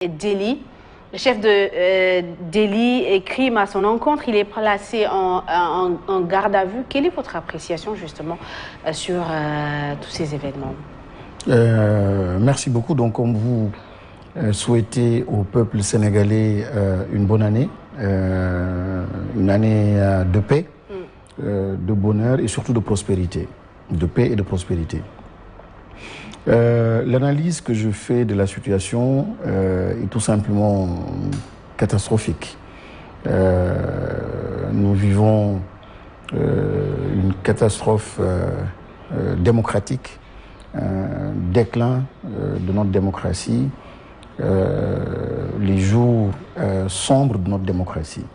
Délit. Le chef de délit et crime à son encontre, il est placé en garde à vue. Quelle est votre appréciation justement sur tous ces événements? Merci beaucoup. Donc, comme vous souhaitez au peuple sénégalais une bonne année, une année de paix, de bonheur et surtout de prospérité, de paix et de prospérité. L'analyse que je fais de la situation est tout simplement catastrophique. Nous vivons une catastrophe démocratique, un déclin de notre démocratie, les jours sombres de notre démocratie.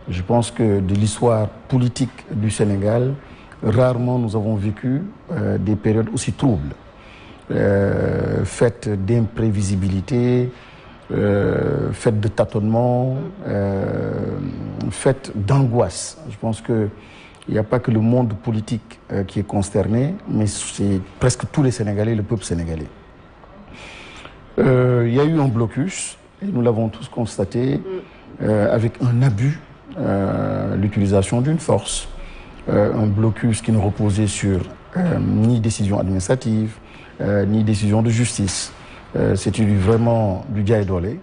Je pense que de l'histoire politique du Sénégal, rarement nous avons vécu des périodes aussi troubles. Faite d'imprévisibilité, faite de tâtonnement, faite d'angoisse. Je pense qu'il n'y a pas que le monde politique qui est consterné, mais c'est presque tous les Sénégalais, le peuple sénégalais. Il y a eu un blocus, et nous l'avons tous constaté, avec un abus, l'utilisation d'une force, un blocus qui ne reposait sur ni décision administrative, ni décision de justice. C'était vraiment du dia et dolé.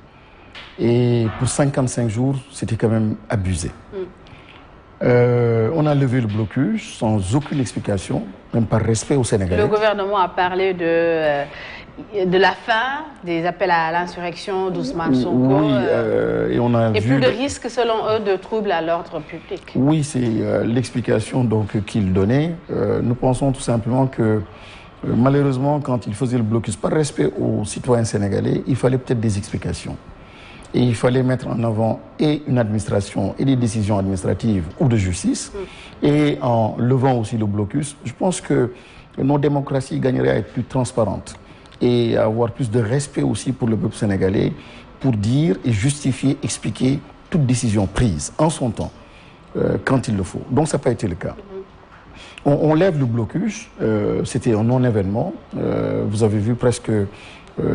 Et pour 55 jours, c'était quand même abusé. On a levé le blocus sans aucune explication, même par respect au Sénégalais. Le gouvernement a parlé de la fin des appels à l'insurrection d'Ousmane Sonko. Oui, et on a vu plus de risques, selon eux, de troubles à l'ordre public. Oui, c'est l'explication qu'il donnait. Nous pensons tout simplement que malheureusement, quand il faisait le blocus par respect aux citoyens sénégalais, il fallait peut-être des explications. Et il fallait mettre en avant et une administration et des décisions administratives ou de justice. Et en levant aussi le blocus, je pense que nos démocraties gagneraient à être plus transparentes et à avoir plus de respect aussi pour le peuple sénégalais pour dire et justifier, expliquer toute décision prise en son temps, quand il le faut. Donc ça n'a pas été le cas. On lève le blocus, c'était un non-événement. Vous avez vu presque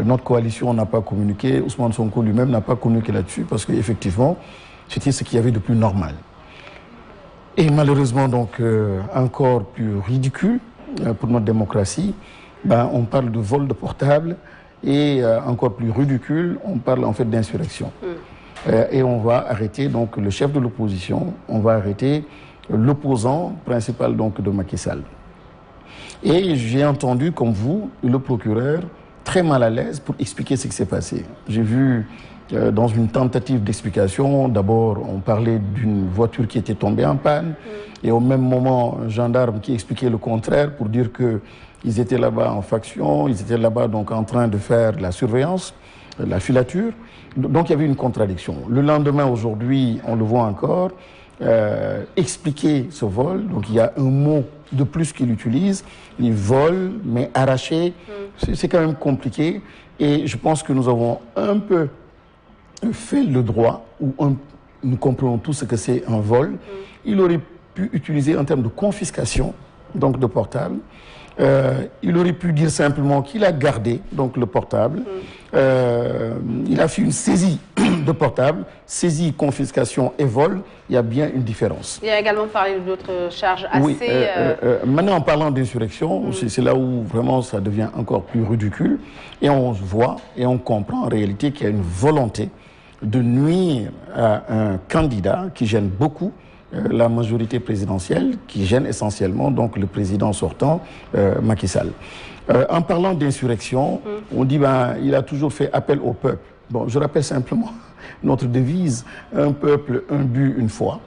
notre coalition n'a pas communiqué, Ousmane Sonko lui-même n'a pas communiqué là-dessus parce qu'effectivement, c'était ce qu'il y avait de plus normal. Et malheureusement, donc, encore plus ridicule pour notre démocratie, on parle de vol de portable et encore plus ridicule, on parle en fait d'insurrection. Et on va arrêter donc le chef de l'opposition, on va arrêter l'opposant principal donc de Macky Sall. Et j'ai entendu, comme vous, le procureur très mal à l'aise pour expliquer ce qui s'est passé. J'ai vu dans une tentative d'explication, d'abord on parlait d'une voiture qui était tombée en panne et au même moment un gendarme qui expliquait le contraire pour dire qu'ils étaient là-bas en faction, ils étaient là-bas donc en train de faire la surveillance, la filature. Donc il y avait une contradiction. Le lendemain, aujourd'hui, on le voit encore, expliquer ce vol. Donc il y a un mot de plus qu'il utilise, il vole, mais arraché, c'est quand même compliqué. Et je pense que nous avons un peu fait le droit, où nous comprenons tous ce que c'est un vol. Il aurait pu utiliser un terme de confiscation, donc de portable. Il aurait pu dire simplement qu'il a gardé donc le portable. Il a fait une saisie de portable, saisie, confiscation et vol. Il y a bien une différence. Il a également parlé d'autres charges assez... Oui, maintenant en parlant d'insurrection, c'est là où vraiment ça devient encore plus ridicule. Et on voit et on comprend en réalité qu'il y a une volonté de nuire à un candidat qui gêne beaucoup la majorité présidentielle, qui gêne essentiellement donc le président sortant, Macky Sall. En parlant d'insurrection, on dit il a toujours fait appel au peuple. Bon, je rappelle simplement notre devise, un peuple, un but, une foi.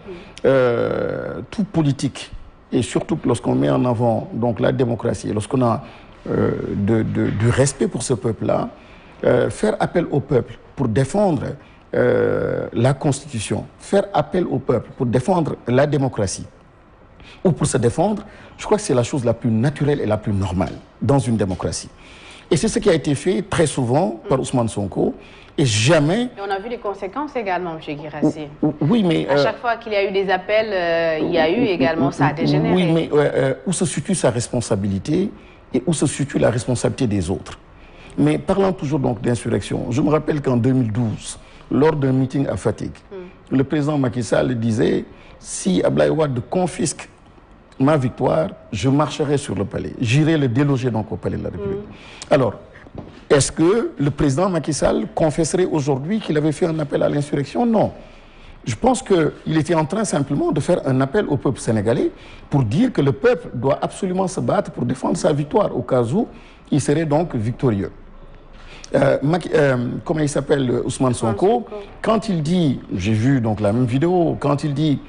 Tout politique, et surtout lorsqu'on met en avant donc, la démocratie, lorsqu'on a du respect pour ce peuple-là, faire appel au peuple pour défendre la Constitution, faire appel au peuple pour défendre la démocratie ou pour se défendre, je crois que c'est la chose la plus naturelle et la plus normale dans une démocratie. Et c'est ce qui a été fait très souvent par Ousmane Sonko et jamais... Et on a vu les conséquences également, M. Guirassy. Oui, mais... À chaque fois qu'il y a eu des appels, il y a eu également, ça a dégénéré. Oui, mais où se situe sa responsabilité et où se situe la responsabilité des autres? Mais parlant toujours donc d'insurrection, je me rappelle qu'en 2012, lors d'un meeting à Fatick, le président Macky Sall disait « Si Abdoulaye Wade confisque ma victoire, je marcherai sur le palais. J'irai le déloger donc au palais de la République. » Alors, est-ce que le président Macky Sall confesserait aujourd'hui qu'il avait fait un appel à l'insurrection? Non. Je pense qu'il était en train simplement de faire un appel au peuple sénégalais pour dire que le peuple doit absolument se battre pour défendre sa victoire, au cas où il serait donc victorieux. Comment il s'appelle, Ousmane Sonko, quand il dit, j'ai vu donc la même vidéo, quand il dit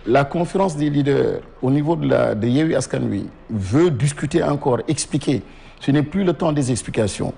la conférence des leaders au niveau de Yewwi Askan Wi veut discuter encore, expliquer, ce n'est plus le temps des explications,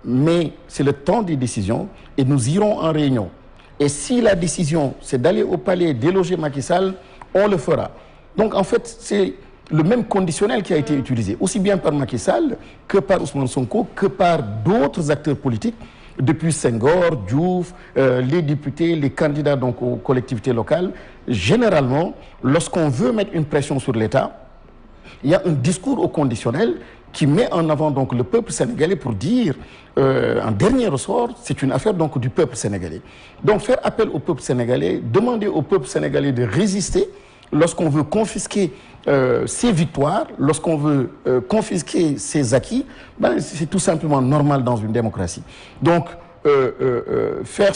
mais c'est le temps des décisions et nous irons en réunion. Et si la décision, c'est d'aller au palais, déloger Macky Sall, on le fera. Donc en fait, c'est le même conditionnel qui a été utilisé, aussi bien par Macky Sall que par Ousmane Sonko, que par d'autres acteurs politiques, depuis Senghor, Diouf, les députés, les candidats donc aux collectivités locales. Généralement, lorsqu'on veut mettre une pression sur l'État, il y a un discours au conditionnel qui met en avant donc le peuple sénégalais pour dire, en dernier ressort, c'est une affaire donc du peuple sénégalais. Donc faire appel au peuple sénégalais, demander au peuple sénégalais de résister lorsqu'on veut confisquer ses victoires, lorsqu'on veut confisquer ses acquis, ben, c'est tout simplement normal dans une démocratie. Donc faire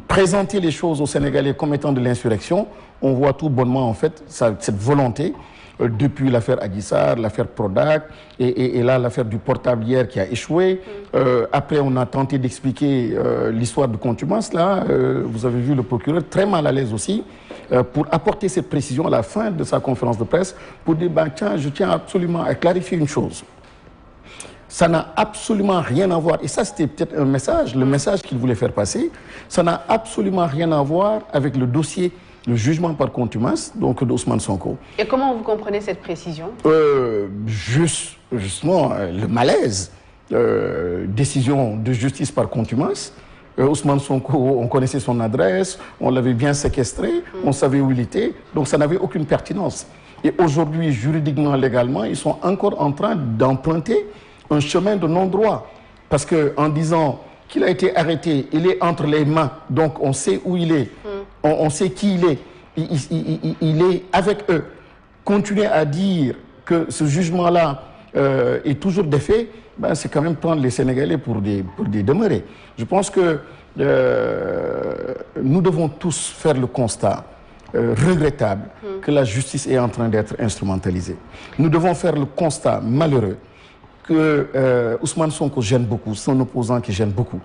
présenter les choses aux Sénégalais comme étant de l'insurrection, on voit tout bonnement en fait cette volonté depuis l'affaire Adji Sarr, l'affaire Prodac et là l'affaire du portable hier qui a échoué. Après on a tenté d'expliquer l'histoire de contumace. Là, vous avez vu le procureur très mal à l'aise aussi pour apporter cette précision à la fin de sa conférence de presse pour dire ben, tiens, je tiens absolument à clarifier une chose. Ça n'a absolument rien à voir, et ça c'était peut-être un message, le message qu'il voulait faire passer, ça n'a absolument rien à voir avec le dossier, le jugement par contumace, donc d'Ousmane Sonko. Et comment vous comprenez cette précision? Justement, le malaise, décision de justice par contumace. Ousmane Sonko, on connaissait son adresse, on l'avait bien séquestré, on savait où il était, donc ça n'avait aucune pertinence. Et aujourd'hui, juridiquement, légalement, ils sont encore en train d'emprunter un chemin de non-droit. Parce qu'en disant qu'il a été arrêté, il est entre les mains, donc on sait où il est, on sait qui il est, il est avec eux. Continuer à dire que ce jugement-là est toujours défait, ben, c'est quand même prendre les Sénégalais pour des demeurés. Je pense que nous devons tous faire le constat regrettable que la justice est en train d'être instrumentalisée. Nous devons faire le constat malheureux que Ousmane Sonko gêne beaucoup, son opposant qui gêne beaucoup,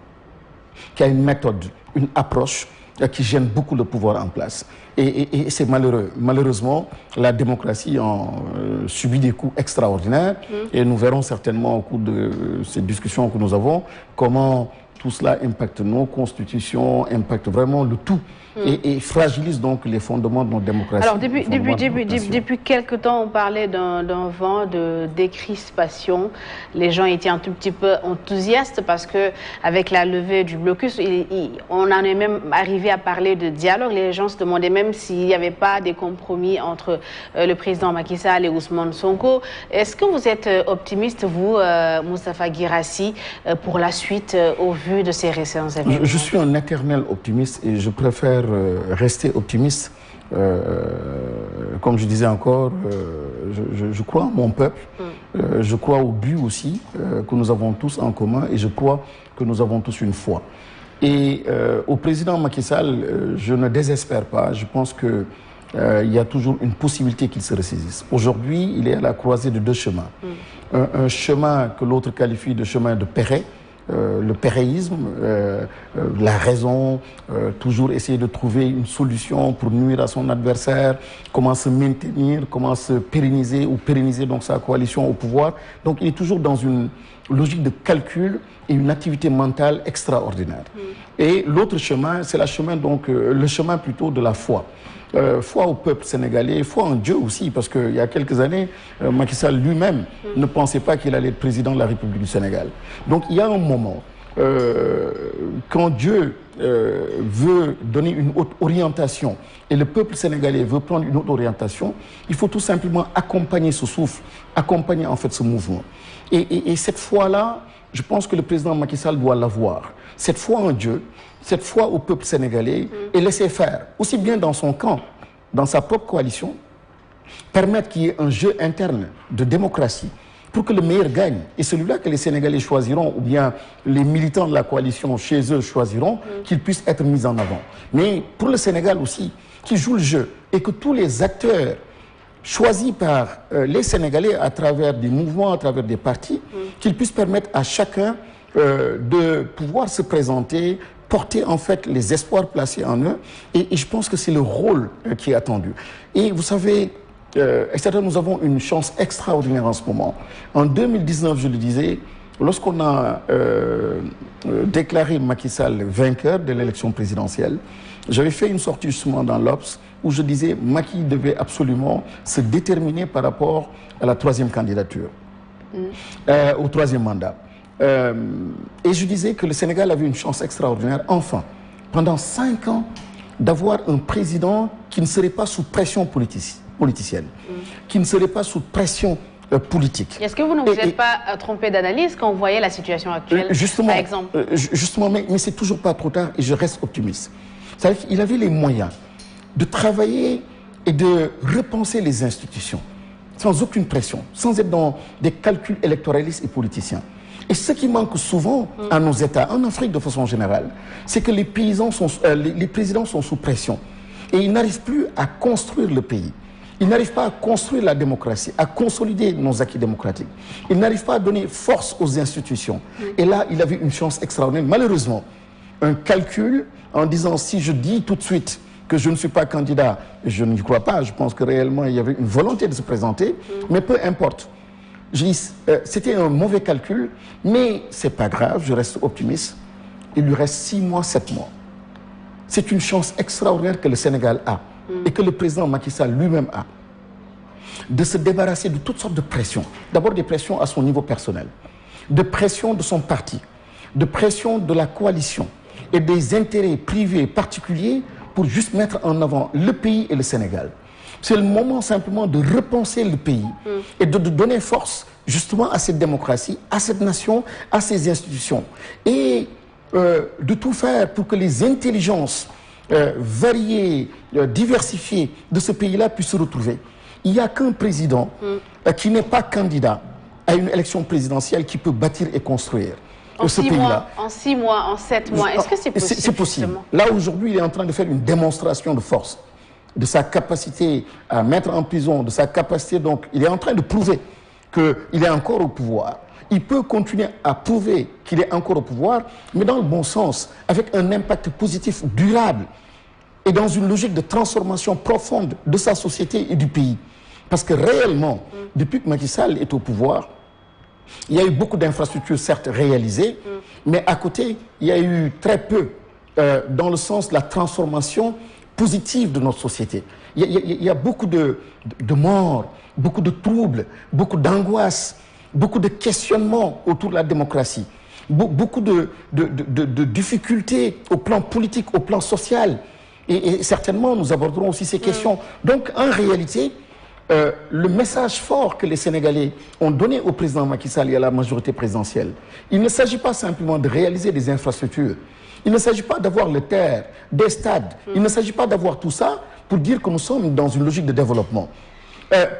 qui a une méthode, une approche qui gêne beaucoup le pouvoir en place. Et c'est malheureux. Malheureusement, la démocratie subit des coups extraordinaires et nous verrons certainement au cours de ces discussions que nous avons comment tout cela impacte nos constitutions, impacte vraiment le tout et fragilise donc les fondements de notre démocratie. Alors depuis quelque temps, on parlait d'un vent de décrispation. Les gens étaient un tout petit peu enthousiastes parce que avec la levée du blocus, on en est même arrivé à parler de dialogue. Les gens se demandaient même s'il n'y avait pas des compromis entre le président Macky Sall et Ousmane Sonko. Est-ce que vous êtes optimiste, vous, Moustapha Guirassy, pour la suite au vu de ces récents événements? Je suis un éternel optimiste et je préfère rester optimiste. Comme je disais encore, je crois en mon peuple, je crois au but aussi que nous avons tous en commun et je crois que nous avons tous une foi. Et au président Macky Sall, je ne désespère pas, je pense que il y a toujours une possibilité qu'il se ressaisisse. Aujourd'hui, il est à la croisée de deux chemins. Un chemin que l'autre qualifie de chemin de Péret, le péréisme, la raison, toujours essayer de trouver une solution pour nuire à son adversaire, comment se maintenir, comment se pérenniser ou pérenniser donc sa coalition au pouvoir. Donc il est toujours dans une logique de calcul et une activité mentale extraordinaire. Et l'autre chemin, c'est le chemin plutôt de la foi. Foi au peuple sénégalais, foi en Dieu aussi, parce qu'il y a quelques années, Macky Sall lui-même ne pensait pas qu'il allait être président de la République du Sénégal. Donc il y a un moment quand Dieu veut donner une autre orientation et le peuple sénégalais veut prendre une autre orientation, il faut tout simplement accompagner ce souffle, accompagner en fait ce mouvement. Et cette foi-là, je pense que le président Macky Sall doit l'avoir. Cette foi en Dieu, cette foi au peuple sénégalais et laisser faire, aussi bien dans son camp, dans sa propre coalition, permettre qu'il y ait un jeu interne de démocratie pour que le meilleur gagne. Et celui-là que les Sénégalais choisiront, ou bien les militants de la coalition chez eux choisiront, qu'il puisse être mis en avant. Mais pour le Sénégal aussi, qui joue le jeu, et que tous les acteurs choisis par les Sénégalais à travers des mouvements, à travers des partis, qu'ils puissent permettre à chacun de pouvoir se présenter, porter en fait les espoirs placés en eux. Et je pense que c'est le rôle qui est attendu. Et vous savez, nous avons une chance extraordinaire en ce moment. En 2019, je le disais, lorsqu'on a déclaré Macky Sall vainqueur de l'élection présidentielle, j'avais fait une sortie justement dans l'Obs où je disais Macky devait absolument se déterminer par rapport à la troisième candidature, au troisième mandat. Et je disais que le Sénégal avait une chance extraordinaire, enfin, pendant 5 ans, d'avoir un président qui ne serait pas sous pression politicienne, qui ne serait pas sous pression politique. Est-ce que vous ne vous êtes pas trompé d'analyse quand vous voyez la situation actuelle, justement, par exemple justement, mais c'est toujours pas trop tard et je reste optimiste. C'est-à-dire qu'il avait les moyens de travailler et de repenser les institutions, sans aucune pression, sans être dans des calculs électoralistes et politiciens. Et ce qui manque souvent à nos États, en Afrique de façon générale, c'est que les présidents sont sous pression. Et ils n'arrivent plus à construire le pays. Ils n'arrivent pas à construire la démocratie, à consolider nos acquis démocratiques. Ils n'arrivent pas à donner force aux institutions. Et là, il avait une chance extraordinaire. Malheureusement, un calcul en disant si je dis tout de suite que je ne suis pas candidat, je n'y crois pas, je pense que réellement il y avait une volonté de se présenter, mais peu importe. C'était un mauvais calcul, mais c'est pas grave, je reste optimiste. Il lui reste 6 mois, 7 mois. C'est une chance extraordinaire que le Sénégal a et que le président Macky Sall lui-même a de se débarrasser de toutes sortes de pressions. D'abord des pressions à son niveau personnel, de pression de son parti, de pression de la coalition et des intérêts privés particuliers pour juste mettre en avant le pays et le Sénégal. C'est le moment simplement de repenser le pays et de donner force justement à cette démocratie, à cette nation, à ces institutions. Et de tout faire pour que les intelligences variées, diversifiées de ce pays-là puissent se retrouver. Il n'y a qu'un président qui n'est pas candidat à une élection présidentielle qui peut bâtir et construire ce pays-là. En 6 mois, en 7 mois, est-ce que c'est possible? C'est possible. Là, aujourd'hui, il est en train de faire une démonstration de force, de sa capacité à mettre en prison, de sa capacité, donc, il est en train de prouver qu'il est encore au pouvoir. Il peut continuer à prouver qu'il est encore au pouvoir, mais dans le bon sens, avec un impact positif durable et dans une logique de transformation profonde de sa société et du pays. Parce que réellement, depuis que Macky Sall est au pouvoir, il y a eu beaucoup d'infrastructures, certes, réalisées, mais à côté, il y a eu très peu dans le sens de la transformation positive de notre société. Il y a beaucoup de morts, beaucoup de troubles, beaucoup d'angoisses, beaucoup de questionnements autour de la démocratie, beaucoup de difficultés au plan politique, au plan social. Et certainement, nous aborderons aussi ces questions. Donc, en réalité, le message fort que les Sénégalais ont donné au président Macky Sall et à la majorité présidentielle, il ne s'agit pas simplement de réaliser des infrastructures, il ne s'agit pas d'avoir les terres, des stades, il ne s'agit pas d'avoir tout ça pour dire que nous sommes dans une logique de développement.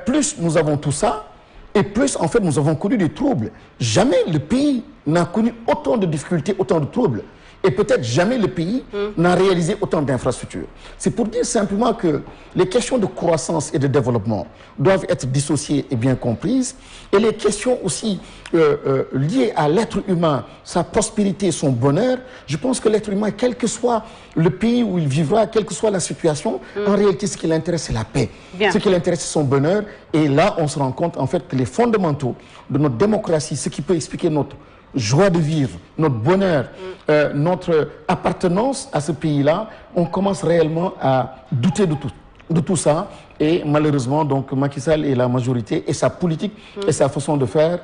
Plus nous avons tout ça, et plus en fait nous avons connu des troubles. Jamais le pays n'a connu autant de difficultés, autant de troubles. Et peut-être jamais le pays n'a réalisé autant d'infrastructures. C'est pour dire simplement que les questions de croissance et de développement doivent être dissociées et bien comprises. Et les questions aussi liées à l'être humain, sa prospérité, son bonheur, je pense que l'être humain, quel que soit le pays où il vivra, quelle que soit la situation, en réalité, ce qui l'intéresse, c'est la paix. Bien. Ce qui l'intéresse, c'est son bonheur. Et là, on se rend compte, en fait, que les fondamentaux de notre démocratie, ce qui peut expliquer notre joie de vivre, notre bonheur, notre appartenance à ce pays-là, on commence réellement à douter de tout. de tout ça. Et malheureusement, donc, Macky Sall et la majorité et sa politique et sa façon de faire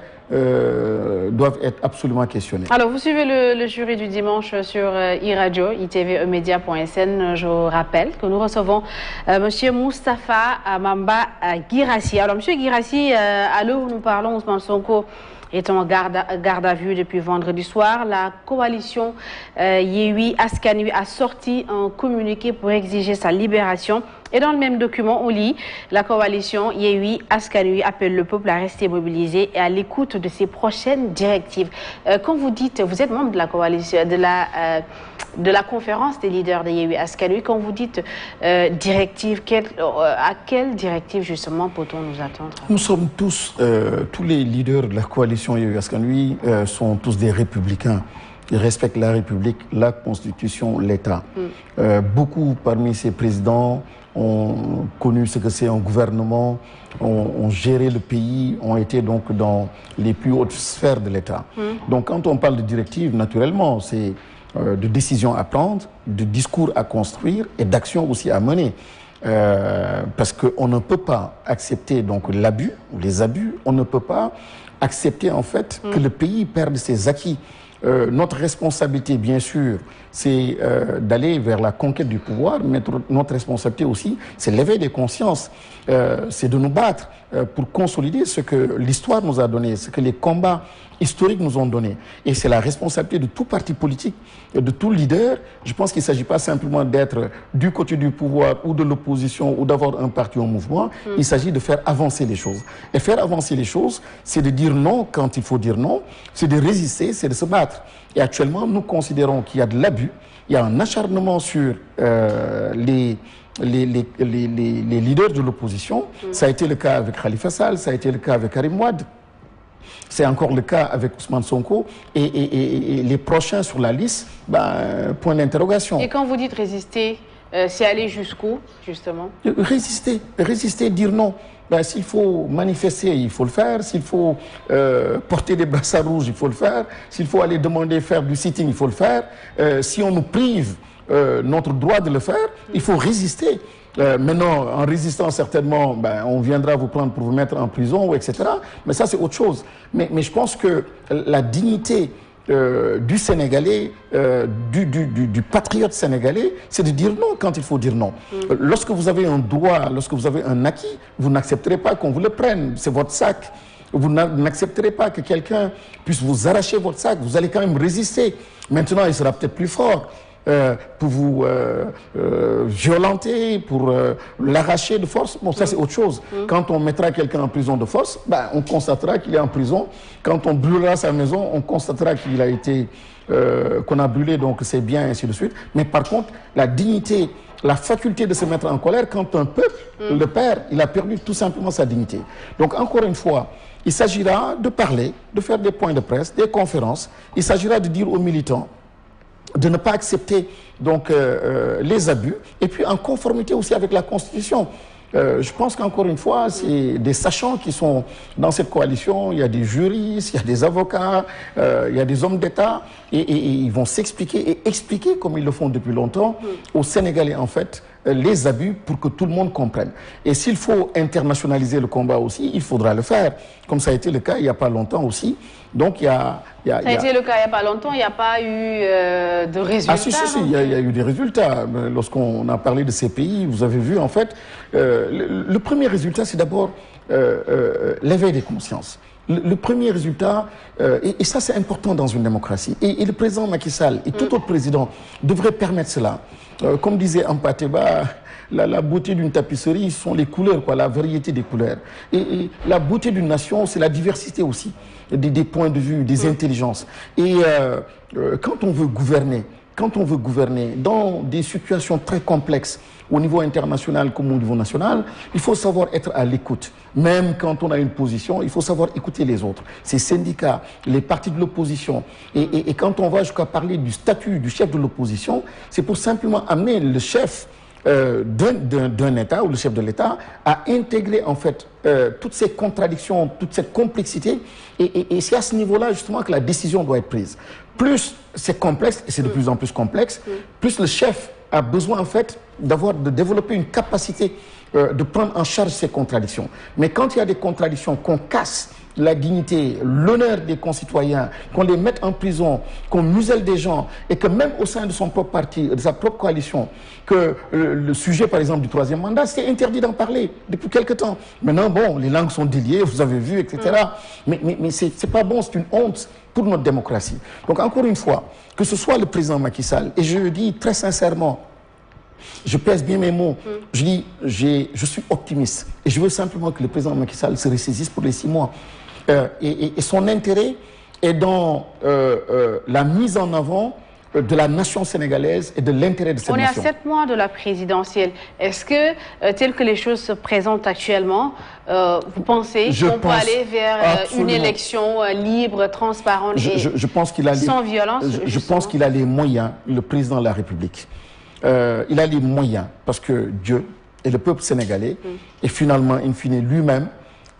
doivent être absolument questionnés. Alors, vous suivez le jury du dimanche sur e-radio, itv-media.sn. Je rappelle que nous recevons M. Moustapha Mamba Guirassy. Alors, M. Guirassy, à l'heure où nous parlons, Ousmane Sonko est en garde à vue depuis vendredi soir. La coalition Yewwi Askan Wi a sorti un communiqué pour exiger sa libération. Et dans le même document, on lit la coalition Yewwi Askan Wi appelle le peuple à rester mobilisé et à l'écoute de ses prochaines directives. Quand vous dites, vous êtes membre de la coalition, de la conférence des leaders de Yewwi Askan Wi, quand vous dites directive, à quelle directive justement peut-on nous attendre? Nous sommes tous les leaders de la coalition Yewwi Askan Wi sont tous des républicains. Ils respectent la République, la Constitution, l'État. Beaucoup parmi ces présidents ont connu ce que c'est un gouvernement, ont géré le pays, ont été donc dans les plus hautes sphères de l'État. Donc quand on parle de directive, naturellement, c'est de décisions à prendre, de discours à construire et d'actions aussi à mener. Parce qu'on ne peut pas accepter donc l'abus ou les abus, on ne peut pas accepter en fait que le pays perde ses acquis. Notre responsabilité, bien sûr, c'est d'aller vers la conquête du pouvoir, mais notre responsabilité aussi, c'est l'éveil des consciences, c'est de nous battre pour consolider ce que l'histoire nous a donné, ce que les combats historiques nous ont donné. Et c'est la responsabilité de tout parti politique, de tout leader. Je pense qu'il ne s'agit pas simplement d'être du côté du pouvoir ou de l'opposition ou d'avoir un parti ou un mouvement. Il s'agit de faire avancer les choses. Et faire avancer les choses, c'est de dire non quand il faut dire non, c'est de résister, c'est de se battre. Et actuellement, nous considérons qu'il y a de l'abus, il y a un acharnement sur les leaders de l'opposition. Ça a été le cas avec Khalifa Sall, ça a été le cas avec Karim Wade. C'est encore le cas avec Ousmane Sonko et les prochains sur la liste, point d'interrogation. Et quand vous dites résister, c'est aller jusqu'où, justement? Résister, dire non. S'il faut manifester, il faut le faire. S'il faut porter des brassards rouges, il faut le faire. S'il faut aller demander faire du sitting, il faut le faire. Si on nous prive notre droit de le faire, il faut résister. Maintenant, en résistant certainement, on viendra vous prendre pour vous mettre en prison, etc. Mais ça, c'est autre chose. Mais je pense que la dignité du Sénégalais, du patriote sénégalais, c'est de dire non quand il faut dire non. Lorsque vous avez un droit, lorsque vous avez un acquis, vous n'accepterez pas qu'on vous le prenne. C'est votre sac. Vous n'accepterez pas que quelqu'un puisse vous arracher votre sac. Vous allez quand même résister. Maintenant, il sera peut-être plus fort. Pour vous violenter, pour l'arracher de force. Bon, ça c'est autre chose. Quand on mettra quelqu'un en prison de force, on constatera qu'il est en prison. Quand on brûlera sa maison, on constatera qu'il a été, qu'on a brûlé donc ses biens, ainsi de suite. Mais par contre, la dignité, la faculté de se mettre en colère, quand un peuple le perd, il a perdu tout simplement sa dignité. Donc encore une fois, il s'agira de parler, de faire des points de presse, des conférences. Il s'agira de dire aux militants de ne pas accepter donc les abus et puis en conformité aussi avec la Constitution. Je pense qu'encore une fois, c'est des sachants qui sont dans cette coalition. Il y a des juristes, il y a des avocats, il y a des hommes d'État et ils vont s'expliquer et expliquer, comme ils le font depuis longtemps, aux Sénégalais en fait, les abus pour que tout le monde comprenne. Et s'il faut internationaliser le combat aussi, il faudra le faire, comme ça a été le cas il n'y a pas longtemps aussi. Donc ça a été le cas il n'y a pas longtemps, il n'y a pas eu de résultats. Ah si, il y a eu des résultats. Lorsqu'on a parlé de ces pays, vous avez vu en fait, le premier résultat c'est d'abord l'éveil des consciences. Le premier résultat, et ça c'est important dans une démocratie, et le président Macky Sall et tout autre président devrait permettre cela. Comme disait Ampateba, la beauté d'une tapisserie sont les couleurs, la variété des couleurs. Et la beauté d'une nation, c'est la diversité aussi, des points de vue, des intelligences. Et quand on veut gouverner dans des situations très complexes, au niveau international comme au niveau national, il faut savoir être à l'écoute. Même quand on a une position, il faut savoir écouter les autres. Ces syndicats, les partis de l'opposition. Et quand on va jusqu'à parler du statut du chef de l'opposition, c'est pour simplement amener le chef d'un État ou le chef de l'État à intégrer en fait toutes ces contradictions, toute cette complexité. Et c'est à ce niveau-là justement que la décision doit être prise. Plus c'est complexe, et c'est de plus en plus complexe, plus le chef a besoin en fait de développer une capacité de prendre en charge ces contradictions. Mais quand il y a des contradictions, qu'on casse la dignité, l'honneur des concitoyens, qu'on les mette en prison, qu'on muselle des gens, et que même au sein de son propre parti, de sa propre coalition, que le sujet, par exemple, du troisième mandat, c'est interdit d'en parler depuis quelque temps. Maintenant, bon, les langues sont déliées, vous avez vu, etc. Mais c'est pas bon, c'est une honte pour notre démocratie. Donc, encore une fois, que ce soit le président Macky Sall, et je le dis très sincèrement, je pèse bien mes mots. Je dis, je suis optimiste. Et je veux simplement que le président Macky Sall se ressaisisse pour les 6 mois. Et son intérêt est dans la mise en avant de la nation sénégalaise et de l'intérêt de cette nation. On est à 7 mois de la présidentielle. Est-ce que, tel que les choses se présentent actuellement, vous pensez qu'on peut aller vers une élection libre, transparente et sans violence? Je pense qu'il a les moyens, le président de la République. Il a les moyens, parce que Dieu et le peuple sénégalais, et finalement, in fine, lui-même,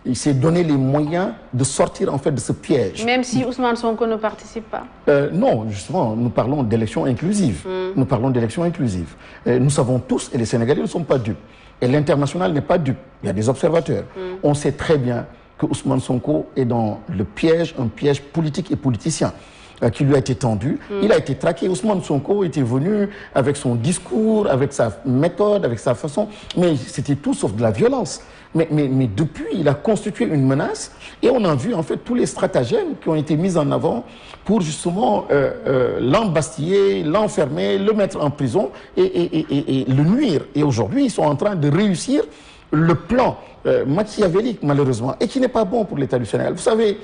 il s'est donné les moyens de sortir en fait de ce piège. Même si Ousmane Sonko ne participe pas? Non, justement, nous parlons d'élections inclusives. Nous parlons d'élections inclusives. Nous savons tous, et les Sénégalais ne sont pas dupes, et l'international n'est pas dupe. Il y a des observateurs. On sait très bien que Ousmane Sonko est dans le piège, un piège politique et politicien qui lui a été tendu. Il a été traqué. Ousmane Sonko était venu avec son discours, avec sa méthode, avec sa façon, mais c'était tout sauf de la violence. Mais depuis, il a constitué une menace et on a vu en fait tous les stratagèmes qui ont été mis en avant pour justement l'embastiller, l'enfermer, le mettre en prison et le nuire. Et aujourd'hui, ils sont en train de réussir le plan machiavélique, malheureusement, et qui n'est pas bon pour l'État du Sénégal. Vous savez,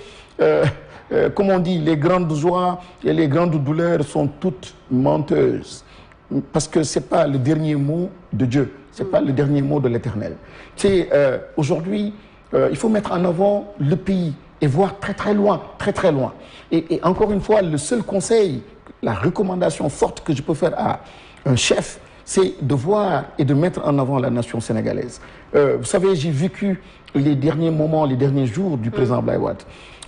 comme on dit, les grandes joies et les grandes douleurs sont toutes menteuses. Parce que ce n'est pas le dernier mot de Dieu, ce n'est pas le dernier mot de l'Éternel. Aujourd'hui, il faut mettre en avant le pays et voir très très loin, très très loin. Et encore une fois, le seul conseil, la recommandation forte que je peux faire à un chef, c'est de voir et de mettre en avant la nation sénégalaise. Vous savez, j'ai vécu les derniers moments, les derniers jours du président Abdoulaye Wade.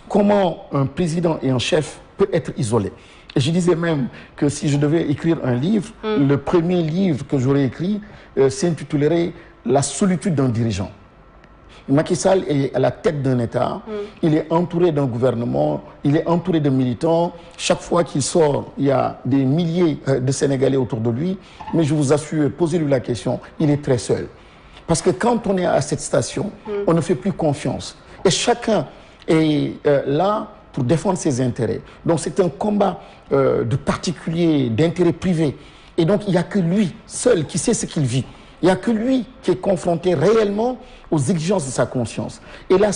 Comment un président et un chef peut être isolé. Et je disais même que si je devais écrire un livre, le premier livre que j'aurais écrit s'intitulerait « La solitude d'un dirigeant ». Macky Sall est à la tête d'un État, il est entouré d'un gouvernement, il est entouré de militants. Chaque fois qu'il sort, il y a des milliers de Sénégalais autour de lui. Mais je vous assure, posez-lui la question, il est très seul. Parce que quand on est à cette station, on ne fait plus confiance. Et chacun est là pour défendre ses intérêts. Donc c'est un combat de particuliers, d'intérêts privés. Et donc il n'y a que lui seul qui sait ce qu'il vit. Il n'y a que lui qui est confronté réellement aux exigences de sa conscience. Et là,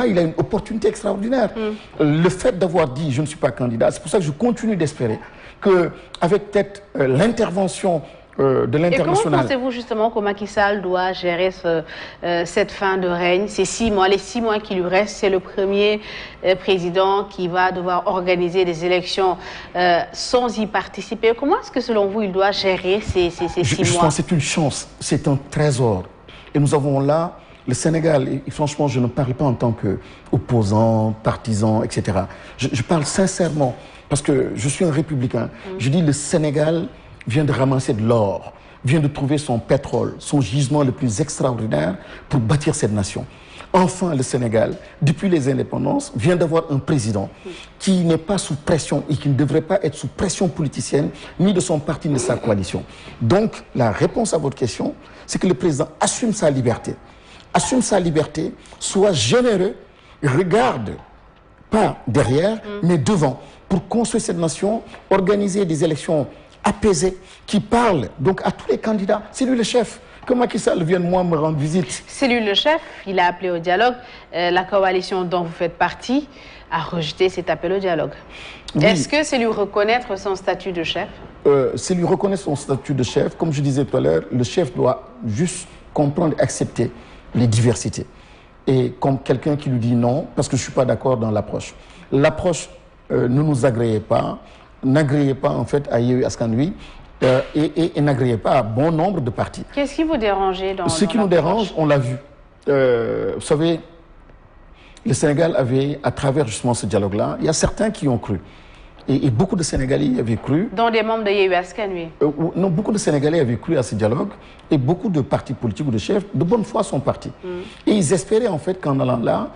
il a une opportunité extraordinaire. Le fait d'avoir dit « je ne suis pas candidat », c'est pour ça que je continue d'espérer qu'avec peut-être l'intervention de l'international... Et comment pensez-vous justement que Macky Sall doit gérer cette fin de règne, ces 6 mois, les 6 mois qui lui restent? C'est le premier président qui va devoir organiser des élections sans y participer. Comment est-ce que selon vous il doit gérer ces 6 mois? Je pense que c'est une chance, c'est un trésor. Et nous avons là le Sénégal, et franchement je ne parle pas en tant qu'opposant, partisan, etc. Je parle sincèrement, parce que je suis un républicain. Je dis le Sénégal vient de ramasser de l'or, vient de trouver son pétrole, son gisement le plus extraordinaire pour bâtir cette nation. Enfin, le Sénégal, depuis les indépendances, vient d'avoir un président qui n'est pas sous pression et qui ne devrait pas être sous pression politicienne, ni de son parti, ni de sa coalition. Donc, la réponse à votre question, c'est que le président assume sa liberté. Assume sa liberté, soit généreux, regarde pas derrière, mais devant, pour construire cette nation, organiser des élections apaisé, qui parle donc à tous les candidats. C'est lui le chef. Que Macky Sall vienne moi me rendre visite. C'est lui le chef, il a appelé au dialogue. La coalition dont vous faites partie a rejeté cet appel au dialogue. Oui. Est-ce que c'est lui reconnaître son statut de chef? C'est lui reconnaître son statut de chef. Comme je disais tout à l'heure, le chef doit juste comprendre et accepter les diversités. Et comme quelqu'un qui lui dit non, parce que je ne suis pas d'accord dans l'approche. L'approche ne nous agréait pas. N'agréez pas en fait à Yewwi Askan Wi et n'agréez pas à bon nombre de partis. Qu'est-ce qui vous dérangeait dans Ce qui nous dérange, on l'a vu. Vous savez, le Sénégal avait, à travers justement ce dialogue-là, il y a certains qui ont cru. Et beaucoup de Sénégalais y avaient cru. Dont des membres de Yewwi Askan Wi. Non, beaucoup de Sénégalais avaient cru à ce dialogue et beaucoup de partis politiques ou de chefs de bonne foi sont partis. Et ils espéraient en fait qu'en allant là,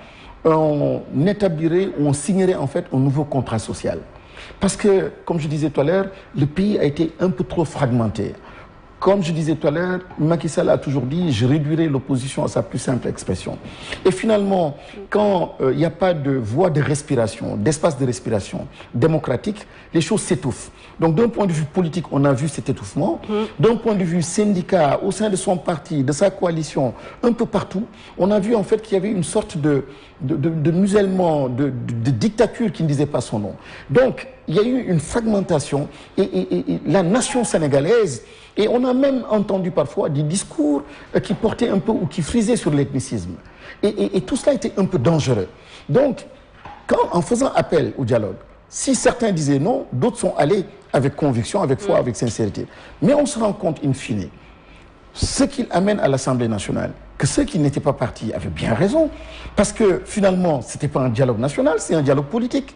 on établirait, on signerait en fait un nouveau contrat social. Parce que, comme je disais tout à l'heure, le pays a été un peu trop fragmenté. Comme je disais tout à l'heure, Macky Sall a toujours dit « je réduirai l'opposition à sa plus simple expression ». Et finalement, quand il n'y a pas de voie de respiration, d'espace de respiration démocratique, les choses s'étouffent. Donc d'un point de vue politique, on a vu cet étouffement. D'un point de vue syndicat, au sein de son parti, de sa coalition, un peu partout, on a vu en fait qu'il y avait une sorte de musellement, de dictature qui ne disait pas son nom. Donc il y a eu une fragmentation et la nation sénégalaise. Et on a même entendu parfois des discours qui portaient un peu ou qui frisaient sur l'ethnicisme. Et tout cela était un peu dangereux. Donc, en faisant appel au dialogue, si certains disaient non, d'autres sont allés avec conviction, avec foi, avec sincérité. Mais on se rend compte, in fine, ce qu'il amène à l'Assemblée nationale, que ceux qui n'étaient pas partis avaient bien raison. Parce que finalement, ce n'était pas un dialogue national, c'est un dialogue politique.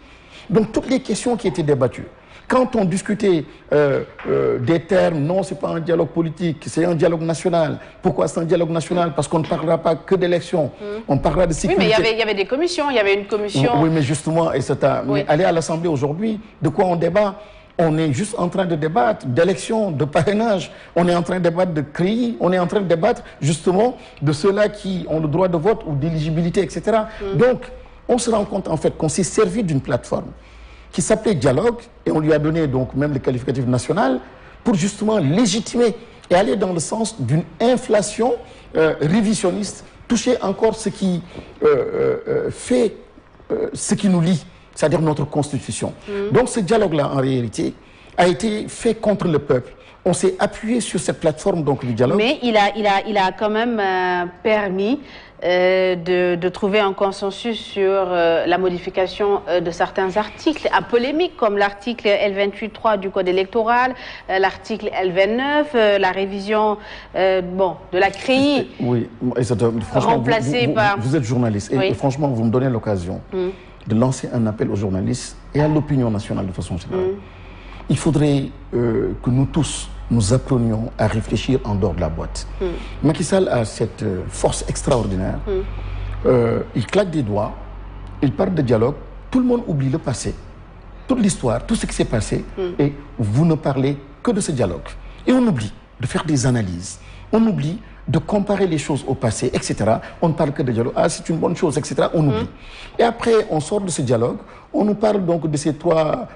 Donc toutes les questions qui étaient débattues, quand on discutait des termes, non, ce n'est pas un dialogue politique, c'est un dialogue national. Pourquoi c'est un dialogue national? Parce qu'on ne parlera pas que d'élections, on parlera de sécurité. Oui, mais il y avait des commissions, il y avait une commission... Oui, mais justement, mais aller à l'Assemblée aujourd'hui, de quoi on débat? On est juste en train de débattre d'élections, de parrainage, on est en train de débattre de CRI, on est en train de débattre justement de ceux-là qui ont le droit de vote ou d'éligibilité, etc. Donc, on se rend compte en fait qu'on s'est servi d'une plateforme qui s'appelait Dialogue, et on lui a donné donc même le qualificatif national, pour justement légitimer et aller dans le sens d'une inflation révisionniste, toucher encore ce qui fait ce qui nous lie, c'est-à-dire notre constitution. Donc ce dialogue-là, en réalité, a été fait contre le peuple. On s'est appuyé sur cette plateforme donc du dialogue. Mais il a quand même permis de trouver un consensus sur la modification de certains articles à polémique, comme l'article L28.3 du Code électoral, l'article L29, la révision de la CRI, oui, franchement, remplacée par... Vous êtes journaliste, et franchement, vous me donnez l'occasion de lancer un appel aux journalistes et à l'opinion nationale de façon générale. Il faudrait que nous tous, nous apprenions à réfléchir en dehors de la boîte. Macky Sall a cette force extraordinaire. Il claque des doigts, il parle de dialogue, tout le monde oublie le passé, toute l'histoire, tout ce qui s'est passé, et vous ne parlez que de ce dialogue. Et on oublie de faire des analyses, on oublie de comparer les choses au passé, etc. On ne parle que de dialogue. Ah, c'est une bonne chose, etc. On oublie. Et après, on sort de ce dialogue, on nous parle donc de ces 3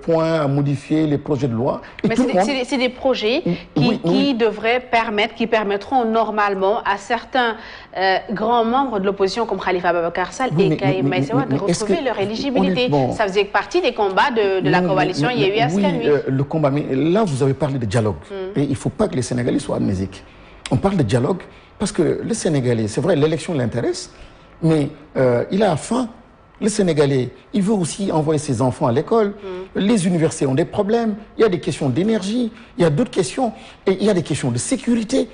points à modifier, les projets de loi. Et mais c'est des projets qui devraient permettre, qui permettront normalement à certains grands membres de l'opposition comme Khalifa Ababacar Sall et Karim Meïssa Wade de retrouver leur éligibilité. Ça faisait partie des combats de la coalition Yewwi Askan Wi. Le combat, mais là vous avez parlé de dialogue. Et il ne faut pas que les Sénégalais soient amnésiques. On parle de dialogue parce que le Sénégalais, c'est vrai, l'élection l'intéresse, mais il a faim. Le Sénégalais, il veut aussi envoyer ses enfants à l'école. Les universités ont des problèmes. Il y a des questions d'énergie, il y a d'autres questions. Et il y a des questions de sécurité.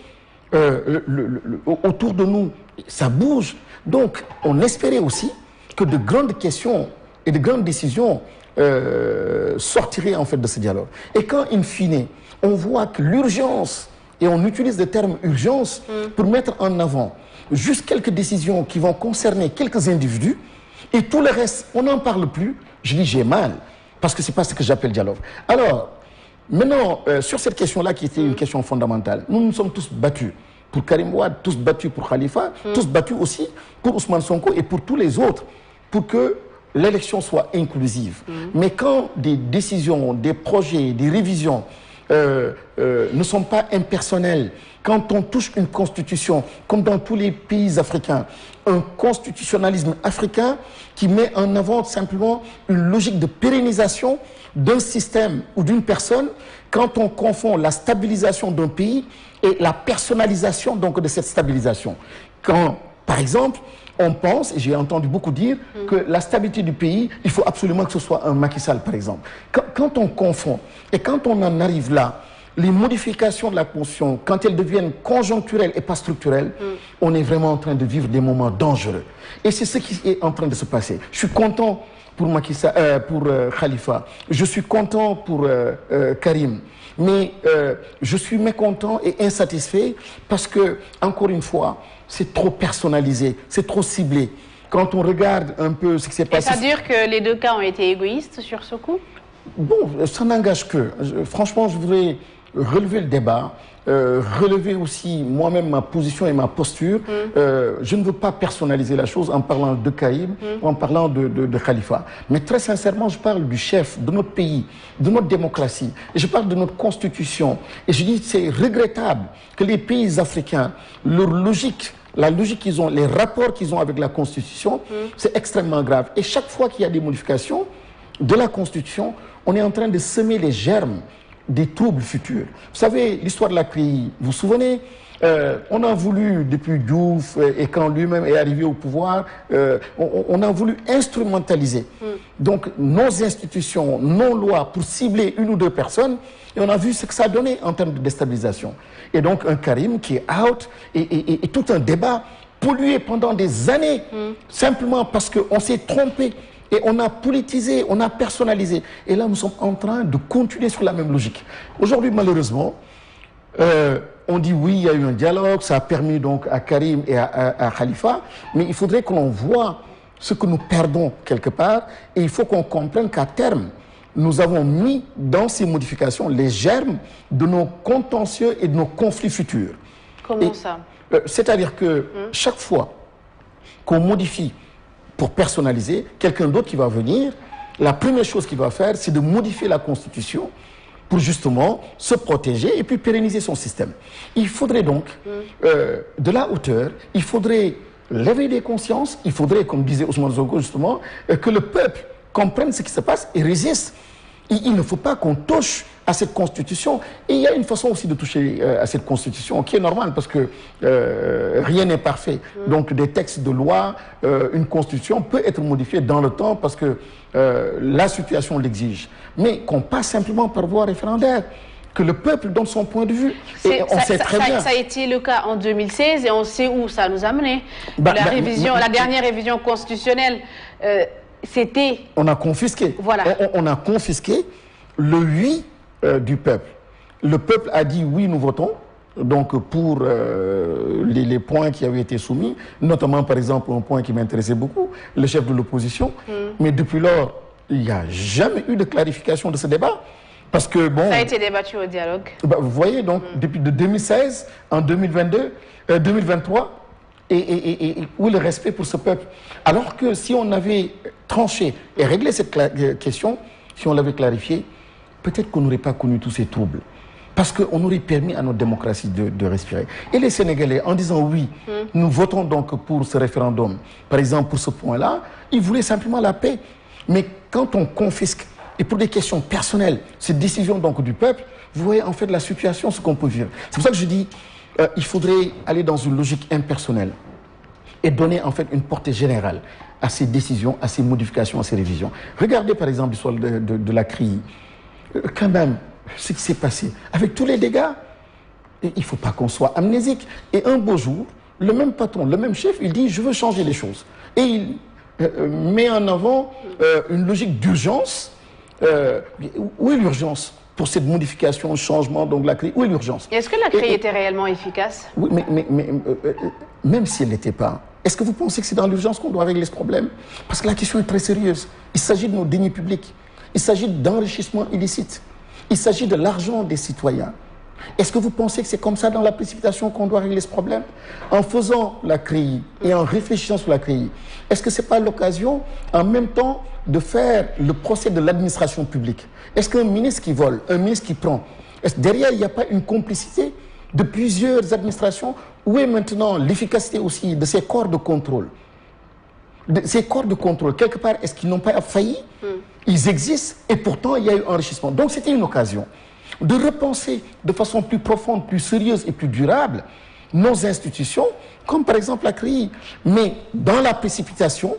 Autour de nous, ça bouge. Donc, on espérait aussi que de grandes questions et de grandes décisions sortiraient en fait de ce dialogue. Et quand, in fine, on voit que l'urgence, et on utilise le terme urgence pour mettre en avant juste quelques décisions qui vont concerner quelques individus, et tout le reste, on n'en parle plus, je dis j'ai mal, parce que ce n'est pas ce que j'appelle dialogue. Alors, maintenant, sur cette question-là qui était une question fondamentale, nous sommes tous battus pour Karim Wade, tous battus pour Khalifa, tous battus aussi pour Ousmane Sonko et pour tous les autres, pour que l'élection soit inclusive. Mais quand des décisions, des projets, des révisions ne sont pas impersonnels, quand on touche une constitution, comme dans tous les pays africains, un constitutionnalisme africain qui met en avant simplement une logique de pérennisation d'un système ou d'une personne, quand on confond la stabilisation d'un pays et la personnalisation donc de cette stabilisation. Quand, par exemple, on pense, et j'ai entendu beaucoup dire, que la stabilité du pays, il faut absolument que ce soit un Macky Sall, par exemple. Quand on confond, et quand on en arrive là, les modifications de la Constitution, quand elles deviennent conjoncturelles et pas structurelles, on est vraiment en train de vivre des moments dangereux. Et c'est ce qui est en train de se passer. Je suis content pour Khalifa. Je suis content pour Karim. Mais je suis mécontent et insatisfait parce que, encore une fois, c'est trop personnalisé, c'est trop ciblé. Quand on regarde un peu ce qui s'est passé... C'est-à-dire que les deux cas ont été égoïstes sur ce coup? Bon, ça n'engage que. Franchement, je voudrais relever le débat, relever aussi moi-même ma position et ma posture. Je ne veux pas personnaliser la chose en parlant de Karim ou en parlant de Khalifa. Mais très sincèrement, je parle du chef de notre pays, de notre démocratie. Et je parle de notre constitution. Et je dis que c'est regrettable que les pays africains, leur logique, la logique qu'ils ont, les rapports qu'ils ont avec la constitution, c'est extrêmement grave. Et chaque fois qu'il y a des modifications de la constitution, on est en train de semer les germes des troubles futurs. Vous savez, l'histoire de la CRI, vous vous souvenez, on a voulu, depuis Diouf et quand lui-même est arrivé au pouvoir, on a voulu instrumentaliser donc nos institutions, nos lois pour cibler une ou deux personnes, et on a vu ce que ça a donné en termes de déstabilisation. Et donc un Karim qui est out et tout un débat pollué pendant des années, simplement parce qu'on s'est trompé. Et on a politisé, on a personnalisé. Et là, nous sommes en train de continuer sur la même logique. Aujourd'hui, malheureusement, on dit oui, il y a eu un dialogue, ça a permis donc à Karim et à Khalifa, mais il faudrait que l'on voit ce que nous perdons quelque part, et il faut qu'on comprenne qu'à terme, nous avons mis dans ces modifications les germes de nos contentieux et de nos conflits futurs. Comment ça? C'est-à-dire que chaque fois qu'on modifie pour personnaliser, quelqu'un d'autre qui va venir, la première chose qu'il va faire, c'est de modifier la Constitution pour justement se protéger et puis pérenniser son système. Il faudrait donc de la hauteur, il faudrait lever des consciences, il faudrait, comme disait Ousmane Sonko justement, que le peuple comprenne ce qui se passe et résiste. Il ne faut pas qu'on touche à cette constitution. Et il y a une façon aussi de toucher à cette constitution qui est normale parce que rien n'est parfait. Donc des textes de loi, une constitution peut être modifiée dans le temps parce que la situation l'exige. Mais qu'on passe simplement par voie référendaire, que le peuple donne son point de vue. Et on sait très bien. Ça a été le cas en 2016 et on sait où ça nous a mené. La dernière révision constitutionnelle, c'était... On a confisqué. Voilà. On a confisqué le oui du peuple. Le peuple a dit oui, nous votons. Donc pour les points qui avaient été soumis, notamment par exemple un point qui m'intéressait beaucoup, le chef de l'opposition. Mais depuis lors, il n'y a jamais eu de clarification de ce débat. Parce que bon... Ça a été débattu au dialogue. Vous voyez, donc depuis de 2016 en 2023, et où est le respect pour ce peuple? Alors que si on avait tranché et réglé cette question, si on l'avait clarifié, peut-être qu'on n'aurait pas connu tous ces troubles. Parce qu'on aurait permis à notre démocratie de respirer. Et les Sénégalais, en disant oui, nous votons donc pour ce référendum, par exemple pour ce point-là, ils voulaient simplement la paix. Mais quand on confisque, et pour des questions personnelles, cette décision donc du peuple, vous voyez en fait la situation, ce qu'on peut vivre. C'est pour ça que je dis, il faudrait aller dans une logique impersonnelle et donner en fait une portée générale à ces décisions, à ces modifications, à ces révisions. Regardez par exemple l'histoire de la CRI. Quand même, ce qui s'est passé, avec tous les dégâts, il ne faut pas qu'on soit amnésique. Et un beau jour, le même patron, le même chef, il dit « je veux changer les choses ». Et il met en avant une logique d'urgence. Où est l'urgence pour cette modification, changement, donc la CRI? Où est l'urgence? Est-ce que la CRI était réellement efficace? Oui, mais même si elle n'était pas, est-ce que vous pensez que c'est dans l'urgence qu'on doit régler ce problème? Parce que la question est très sérieuse. Il s'agit de nos deniers publics. Il s'agit d'enrichissement illicite. Il s'agit de l'argent des citoyens. Est-ce que vous pensez que c'est comme ça dans la précipitation qu'on doit régler ce problème? En faisant la CRI et en réfléchissant sur la CRI, est-ce que ce n'est pas l'occasion en même temps de faire le procès de l'administration publique? Est-ce qu'un ministre qui vole, un ministre qui prend, derrière il n'y a pas une complicité de plusieurs administrations? Où est maintenant l'efficacité aussi de ces corps de contrôle? Ces corps de contrôle, quelque part, est-ce qu'ils n'ont pas failli? Ils existent et pourtant il y a eu enrichissement. Donc c'était une occasion de repenser de façon plus profonde, plus sérieuse et plus durable nos institutions, comme par exemple la CRI. Mais dans la précipitation,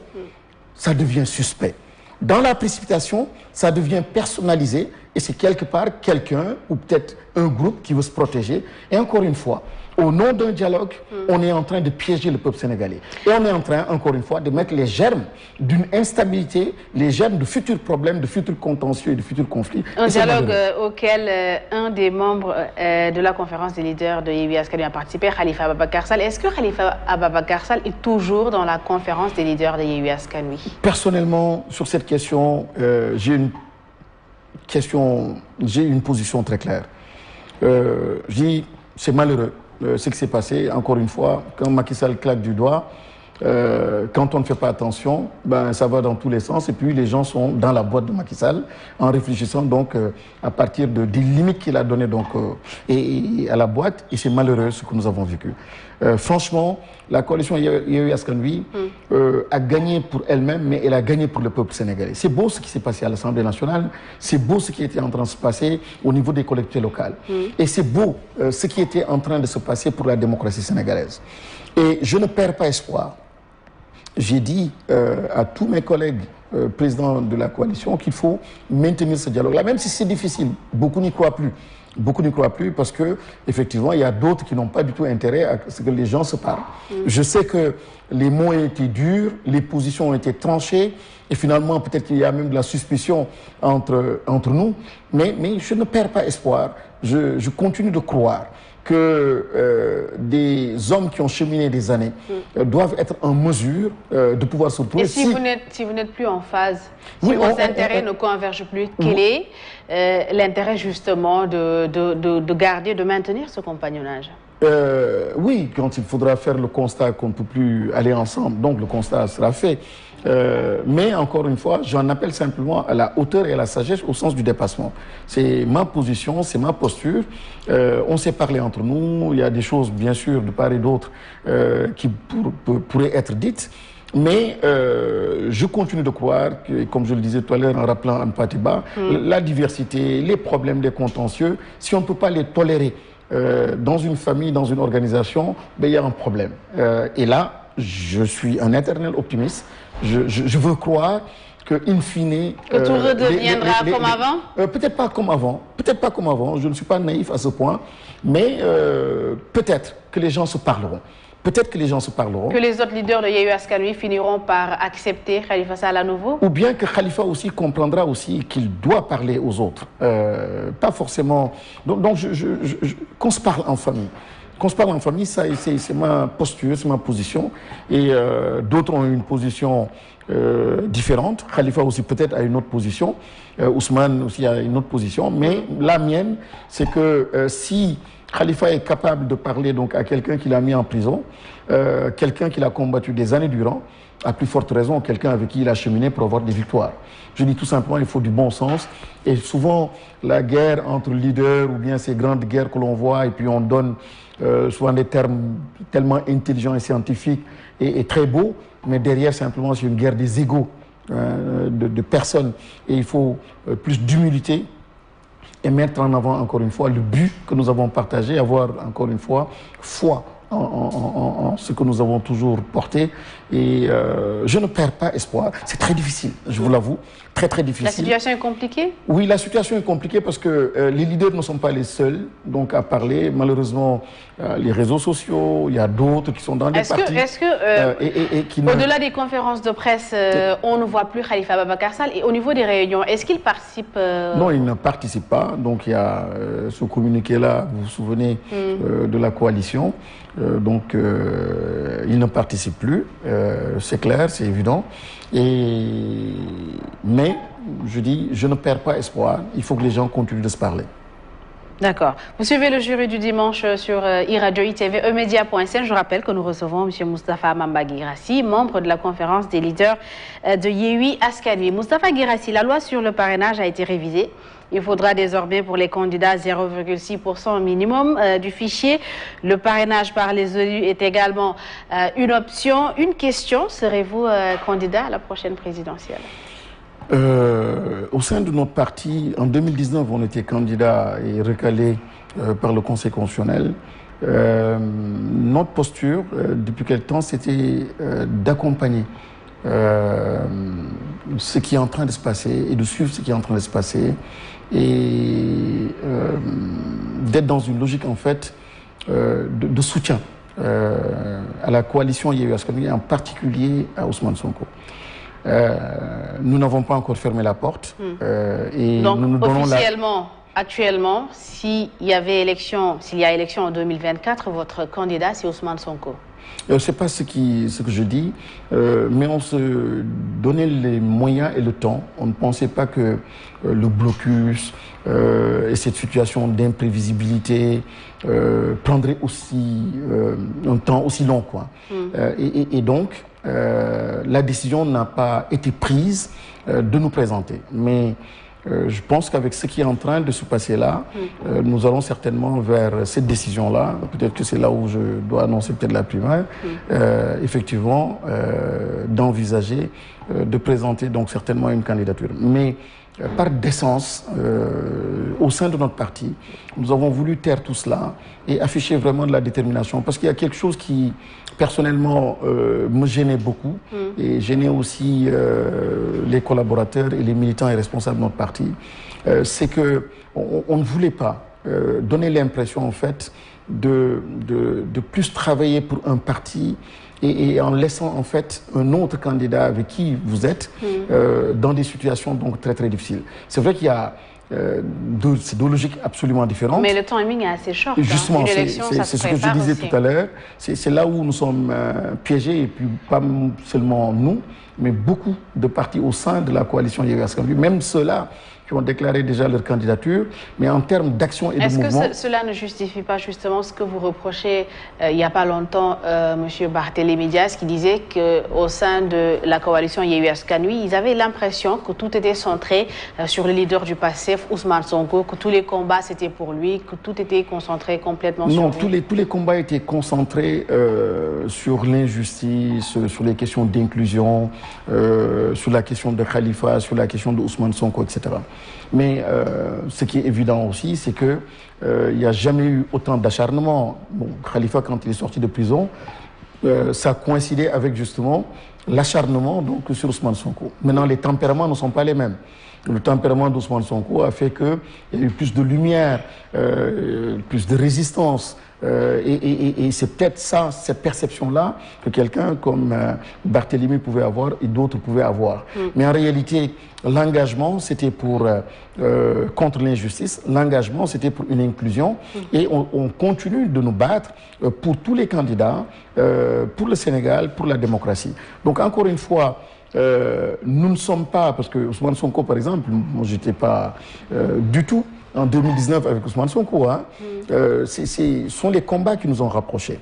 ça devient suspect. Dans la précipitation, ça devient personnalisé et c'est quelque part quelqu'un ou peut-être un groupe qui veut se protéger. Et encore une fois, Au nom d'un dialogue, on est en train de piéger le peuple sénégalais. Et on est en train, encore une fois, de mettre les germes d'une instabilité, les germes de futurs problèmes, de futurs contentieux et de futurs conflits. Un dialogue auquel un des membres de la conférence des leaders de Yewwi Askan Wi a participé, Khalifa Ababacar Sall. Est-ce que Khalifa Ababacar Sall est toujours dans la conférence des leaders de Yewwi Askan Wi? Personnellement, sur cette question, j'ai une position très claire. C'est malheureux ce qui s'est passé, encore une fois, quand Macky Sall claque du doigt, quand on ne fait pas attention, ben, ça va dans tous les sens et puis les gens sont dans la boîte de Macky Sall en réfléchissant donc à partir des limites qu'il a données donc, et à la boîte, et c'est malheureux ce que nous avons vécu. Franchement, la coalition Yewwi Askan Wi a gagné pour elle-même, mais elle a gagné pour le peuple sénégalais. C'est beau ce qui s'est passé à l'Assemblée nationale, c'est beau ce qui était en train de se passer au niveau des collectivités locales. Et c'est beau ce qui était en train de se passer pour la démocratie sénégalaise. Et je ne perds pas espoir. J'ai dit à tous mes collègues présidents de la coalition qu'il faut maintenir ce dialogue-là, même si c'est difficile. Beaucoup n'y croient plus. Beaucoup n'y croient plus parce que, effectivement, il y a d'autres qui n'ont pas du tout intérêt à ce que les gens se parlent. Je sais que les mots ont été durs, les positions ont été tranchées, et finalement, peut-être qu'il y a même de la suspicion entre nous, mais je ne perds pas espoir. Je continue de croire que des hommes qui ont cheminé des années doivent être en mesure de pouvoir se retrouver. Et si vous n'êtes plus en phase, si vos intérêts ne convergent plus, quel est l'intérêt justement de garder, de maintenir ce compagnonnage? Oui, quand il faudra faire le constat qu'on ne peut plus aller ensemble, donc le constat sera fait. Mais encore une fois, j'en appelle simplement à la hauteur et à la sagesse au sens du dépassement. C'est ma position, c'est ma posture. On s'est parlé entre nous, il y a des choses bien sûr de part et d'autre qui pourraient être dites. Mais je continue de croire que, comme je le disais tout à l'heure en rappelant Anne Patiba, la diversité, les problèmes, les contentieux, si on ne peut pas les tolérer dans une famille, dans une organisation, ben, il y a un problème. Et là, je suis un éternel optimiste. Je veux croire que, in fine... Que tout redeviendra comme avant? Peut-être pas comme avant. Peut-être pas comme avant. Je ne suis pas naïf à ce point. Mais peut-être que les gens se parleront. Peut-être que les gens se parleront. Que les autres leaders de Yewwi Askan Wi finiront par accepter Khalifa Sall à nouveau? Ou bien que Khalifa aussi comprendra aussi qu'il doit parler aux autres. Pas forcément... Donc qu'on se parle en famille. Qu'on se parle en famille, ça, c'est ma posture, c'est ma position. Et d'autres ont une position différente. Khalifa aussi peut-être a une autre position. Ousmane aussi a une autre position. Mais la mienne, c'est que si Khalifa est capable de parler donc à quelqu'un qui l'a mis en prison, quelqu'un qui l'a combattu des années durant, à plus forte raison, quelqu'un avec qui il a cheminé pour avoir des victoires. Je dis tout simplement, il faut du bon sens. Et souvent, la guerre entre leaders, ou bien ces grandes guerres que l'on voit, et puis on donne souvent des termes tellement intelligents et scientifiques et très beaux, mais derrière, simplement, c'est une guerre des égos, de personnes. Et il faut plus d'humilité et mettre en avant, encore une fois, le but que nous avons partagé, avoir, encore une fois, foi en ce que nous avons toujours porté. Et je ne perds pas espoir. C'est très difficile, je vous l'avoue. Très, très difficile. La situation est compliquée? Oui, la situation est compliquée parce que les leaders ne sont pas les seuls donc, à parler. Malheureusement, les réseaux sociaux, il y a d'autres qui sont dans des partis. Est-ce que au-delà des conférences de presse, on ne voit plus Khalifa Ababacar Sall? Et au niveau des réunions, est-ce qu'il participe? Non, il ne participe pas. Donc il y a ce communiqué-là, vous vous souvenez, de la coalition. Donc il ne participe plus. C'est clair, c'est évident. Mais, je dis, je ne perds pas espoir. Il faut que les gens continuent de se parler. D'accord. Vous suivez le jury du dimanche sur iRadio ITV, emedia.sn. Je rappelle que nous recevons M. Moustapha Mamba Guirassy, membre de la conférence des leaders de Yewwi Askan Wi. Moustapha Guirassy, la loi sur le parrainage a été révisée. Il faudra désormais pour les candidats 0,6% minimum du fichier. Le parrainage par les élus est également une option. Une question, serez-vous candidat à la prochaine présidentielle? Au sein de notre parti, en 2019, on était candidat et recalé par le Conseil constitutionnel. Notre posture, depuis quelque temps, c'était d'accompagner ce qui est en train de se passer et de suivre ce qui est en train de se passer et d'être dans une logique, en fait, de soutien à la coalition Yewwi Askan Wi, en particulier à Ousmane Sonko. Nous n'avons pas encore fermé la porte. Et donc, nous donnons officiellement, actuellement, s'il y a élection en 2024, votre candidat, c'est Ousmane Sonko. Ce n'est pas ce que je dis, mais on se donnait les moyens et le temps. On ne pensait pas que le blocus et cette situation d'imprévisibilité prendrait aussi un temps aussi long, quoi. Et donc, la décision n'a pas été prise de nous présenter. Mais je pense qu'avec ce qui est en train de se passer là, nous allons certainement vers cette décision-là. Peut-être que c'est là où je dois annoncer peut-être la primaire. Effectivement, d'envisager de présenter donc certainement une candidature. Mais par décence, au sein de notre parti, nous avons voulu taire tout cela et afficher vraiment de la détermination. Parce qu'il y a quelque chose qui, personnellement, me gênait beaucoup et gênait aussi les collaborateurs et les militants et responsables de notre parti. C'est qu'on ne voulait pas donner l'impression, en fait, de plus travailler pour un parti et en laissant en fait un autre candidat avec qui vous êtes dans des situations donc très très difficiles. C'est vrai qu'il y a deux logiques absolument différentes. Mais le timing est assez short. Justement, c'est ce que je disais tout à l'heure. C'est là où nous sommes piégés, et puis pas seulement nous, mais beaucoup de partis au sein de la coalition Yewwi Askan Wi, même ceux-là qui ont déclaré déjà leur candidature, mais en termes d'action et de mouvement... Est-ce que cela ne justifie pas justement ce que vous reprochez il n'y a pas longtemps M. Barthélémy Diaz, qui disait qu'au sein de la coalition Yewwi Askan Wi, ils avaient l'impression que tout était centré sur le leader du PASTEF, Ousmane Sonko, que tous les combats c'était pour lui, que tout était concentré complètement sur lui? Non, tous les combats étaient concentrés sur l'injustice, sur les questions d'inclusion, sur la question de Khalifa, sur la question de Ousmane Sonko, etc. Mais ce qui est évident aussi, c'est qu'il n'y a jamais eu autant d'acharnement. Bon, Khalifa, quand il est sorti de prison, ça coïncidait avec justement l'acharnement sur Ousmane Sonko. Maintenant, les tempéraments ne sont pas les mêmes. Le tempérament d'Ousmane Sonko a fait qu'il y a eu plus de lumière, plus de résistance. Et c'est peut-être ça, cette perception-là, que quelqu'un comme Barthélémy pouvait avoir et d'autres pouvaient avoir. Mais en réalité, l'engagement, c'était contre l'injustice. L'engagement, c'était pour une inclusion. Et on continue de nous battre pour tous les candidats, pour le Sénégal, pour la démocratie. Donc, encore une fois, nous ne sommes pas, parce que Ousmane Sonko, par exemple, moi, je n'étais pas du tout en 2019 avec Ousmane Sonko, hein. Ce sont les combats qui nous ont rapprochés.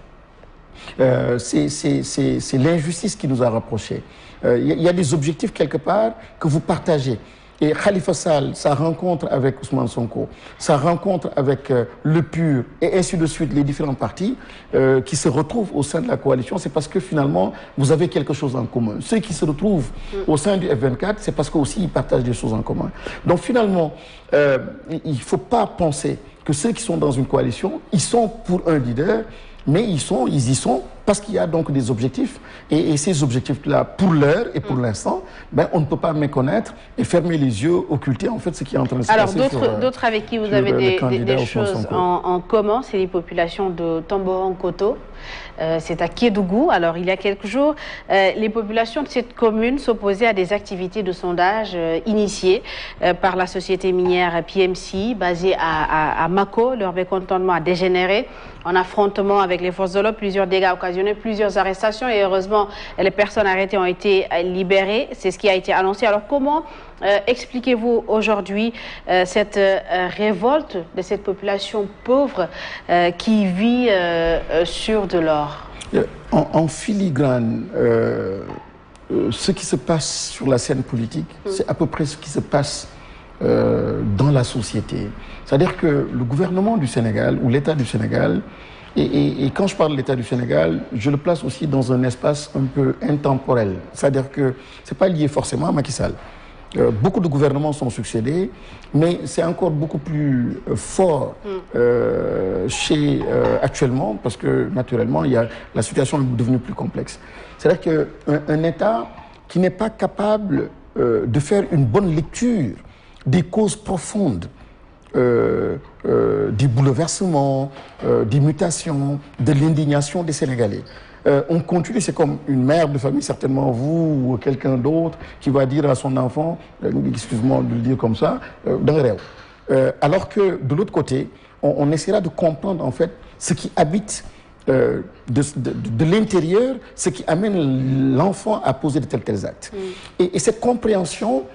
C'est l'injustice qui nous a rapprochés. Il y a des objectifs quelque part que vous partagez. Et Khalifa Sall, sa rencontre avec Ousmane Sonko, sa rencontre avec le PUR et ainsi de suite, les différents partis qui se retrouvent au sein de la coalition, c'est parce que finalement, vous avez quelque chose en commun. Ceux qui se retrouvent au sein du F24, c'est parce qu'aussi ils partagent des choses en commun. Donc finalement, il ne faut pas penser que ceux qui sont dans une coalition, ils sont pour un leader, mais ils y sont parce qu'il y a donc des objectifs. Et ces objectifs-là, pour l'heure et pour l'instant, ben, on ne peut pas méconnaître et fermer les yeux, occulter en fait ce qui est en train de se passer. Alors, d'autres avec qui vous avez des choses en commun, c'est les populations de Tomboronkoto. C'est à Kédougou. Alors, il y a quelques jours, les populations de cette commune s'opposaient à des activités de sondage initiées par la société minière PMC, basée à Mako. Leur mécontentement a dégénéré en affrontement avec les forces de l'ordre. Plusieurs dégâts occasionnés, plusieurs arrestations et heureusement, les personnes arrêtées ont été libérées. C'est ce qui a été annoncé. Alors, comment expliquez-vous aujourd'hui cette révolte de cette population pauvre qui vit sur de l'or? En filigrane, ce qui se passe sur la scène politique, c'est à peu près ce qui se passe dans la société. C'est-à-dire que le gouvernement du Sénégal ou l'État du Sénégal, et quand je parle de l'État du Sénégal, je le place aussi dans un espace un peu intemporel. C'est-à-dire que ce n'est pas lié forcément à Macky Sall. Beaucoup de gouvernements sont succédés, mais c'est encore beaucoup plus fort actuellement, parce que naturellement, la situation est devenue plus complexe. C'est-à-dire qu'un État qui n'est pas capable de faire une bonne lecture des causes profondes du bouleversement, des mutations, de l'indignation des Sénégalais. On continue, c'est comme une mère de famille, certainement vous ou quelqu'un d'autre, qui va dire à son enfant, excuse-moi de le dire comme ça, d'un rêve. Alors que de l'autre côté, on essaiera de comprendre en fait ce qui habite de l'intérieur, ce qui amène l'enfant à poser de tels actes. Et cette compréhension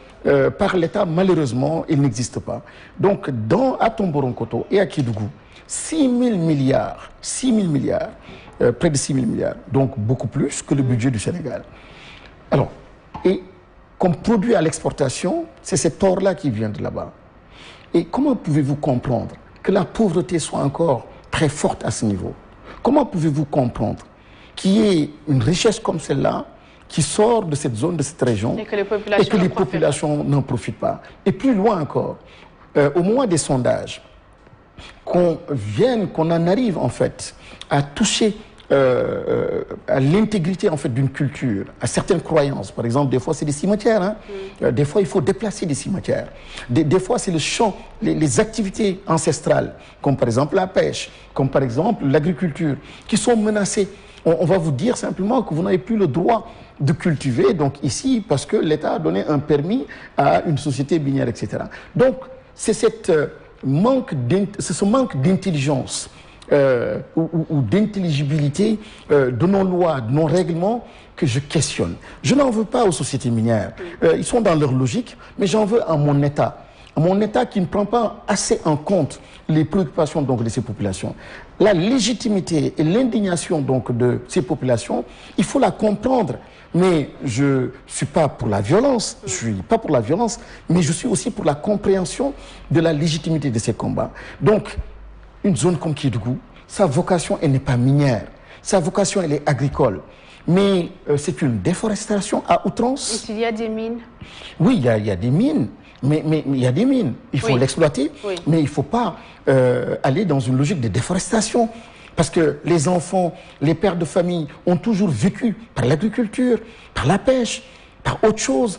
par l'État, malheureusement, il n'existe pas. Donc, à Tomboronkoto et à Kédougou, 6 000 milliards, près de 6 000 milliards, donc beaucoup plus que le budget du Sénégal. Alors, et comme produit à l'exportation, c'est cet or-là qui vient de là-bas. Et comment pouvez-vous comprendre que la pauvreté soit encore très forte à ce niveau? Comment pouvez-vous comprendre qu'il y ait une richesse comme celle-là qui sort de cette zone, de cette région, et que les populations n'en profitent pas? Et plus loin encore, au moment des sondages, qu'on en arrive en fait à toucher à l'intégrité en fait d'une culture, à certaines croyances. Par exemple, des fois c'est des cimetières, hein. Des fois il faut déplacer des cimetières. Des fois c'est le champ, les activités ancestrales, comme par exemple la pêche, comme par exemple l'agriculture, qui sont menacées. On va vous dire simplement que vous n'avez plus le droit de cultiver, donc ici, parce que l'État a donné un permis à une société minière, etc. Donc c'est ce manque d'intelligence ou d'intelligibilité de nos lois, de nos règlements que je questionne. Je n'en veux pas aux sociétés minières. Ils sont dans leur logique, mais j'en veux à mon État. À mon État qui ne prend pas assez en compte les préoccupations donc, de ces populations. La légitimité et l'indignation donc, de ces populations, il faut la comprendre. Mais je ne suis pas pour la violence, mais je suis aussi pour la compréhension de la légitimité de ces combats. Donc, une zone comme Kédougou, sa vocation, elle n'est pas minière. Sa vocation, elle est agricole. Mais c'est une déforestation à outrance. Et il y a des mines? Oui, il y a des mines. Mais il y a des mines. Il faut l'exploiter. Oui. Mais il ne faut pas aller dans une logique de déforestation. Parce que les enfants, les pères de famille ont toujours vécu par l'agriculture, par la pêche, par autre chose.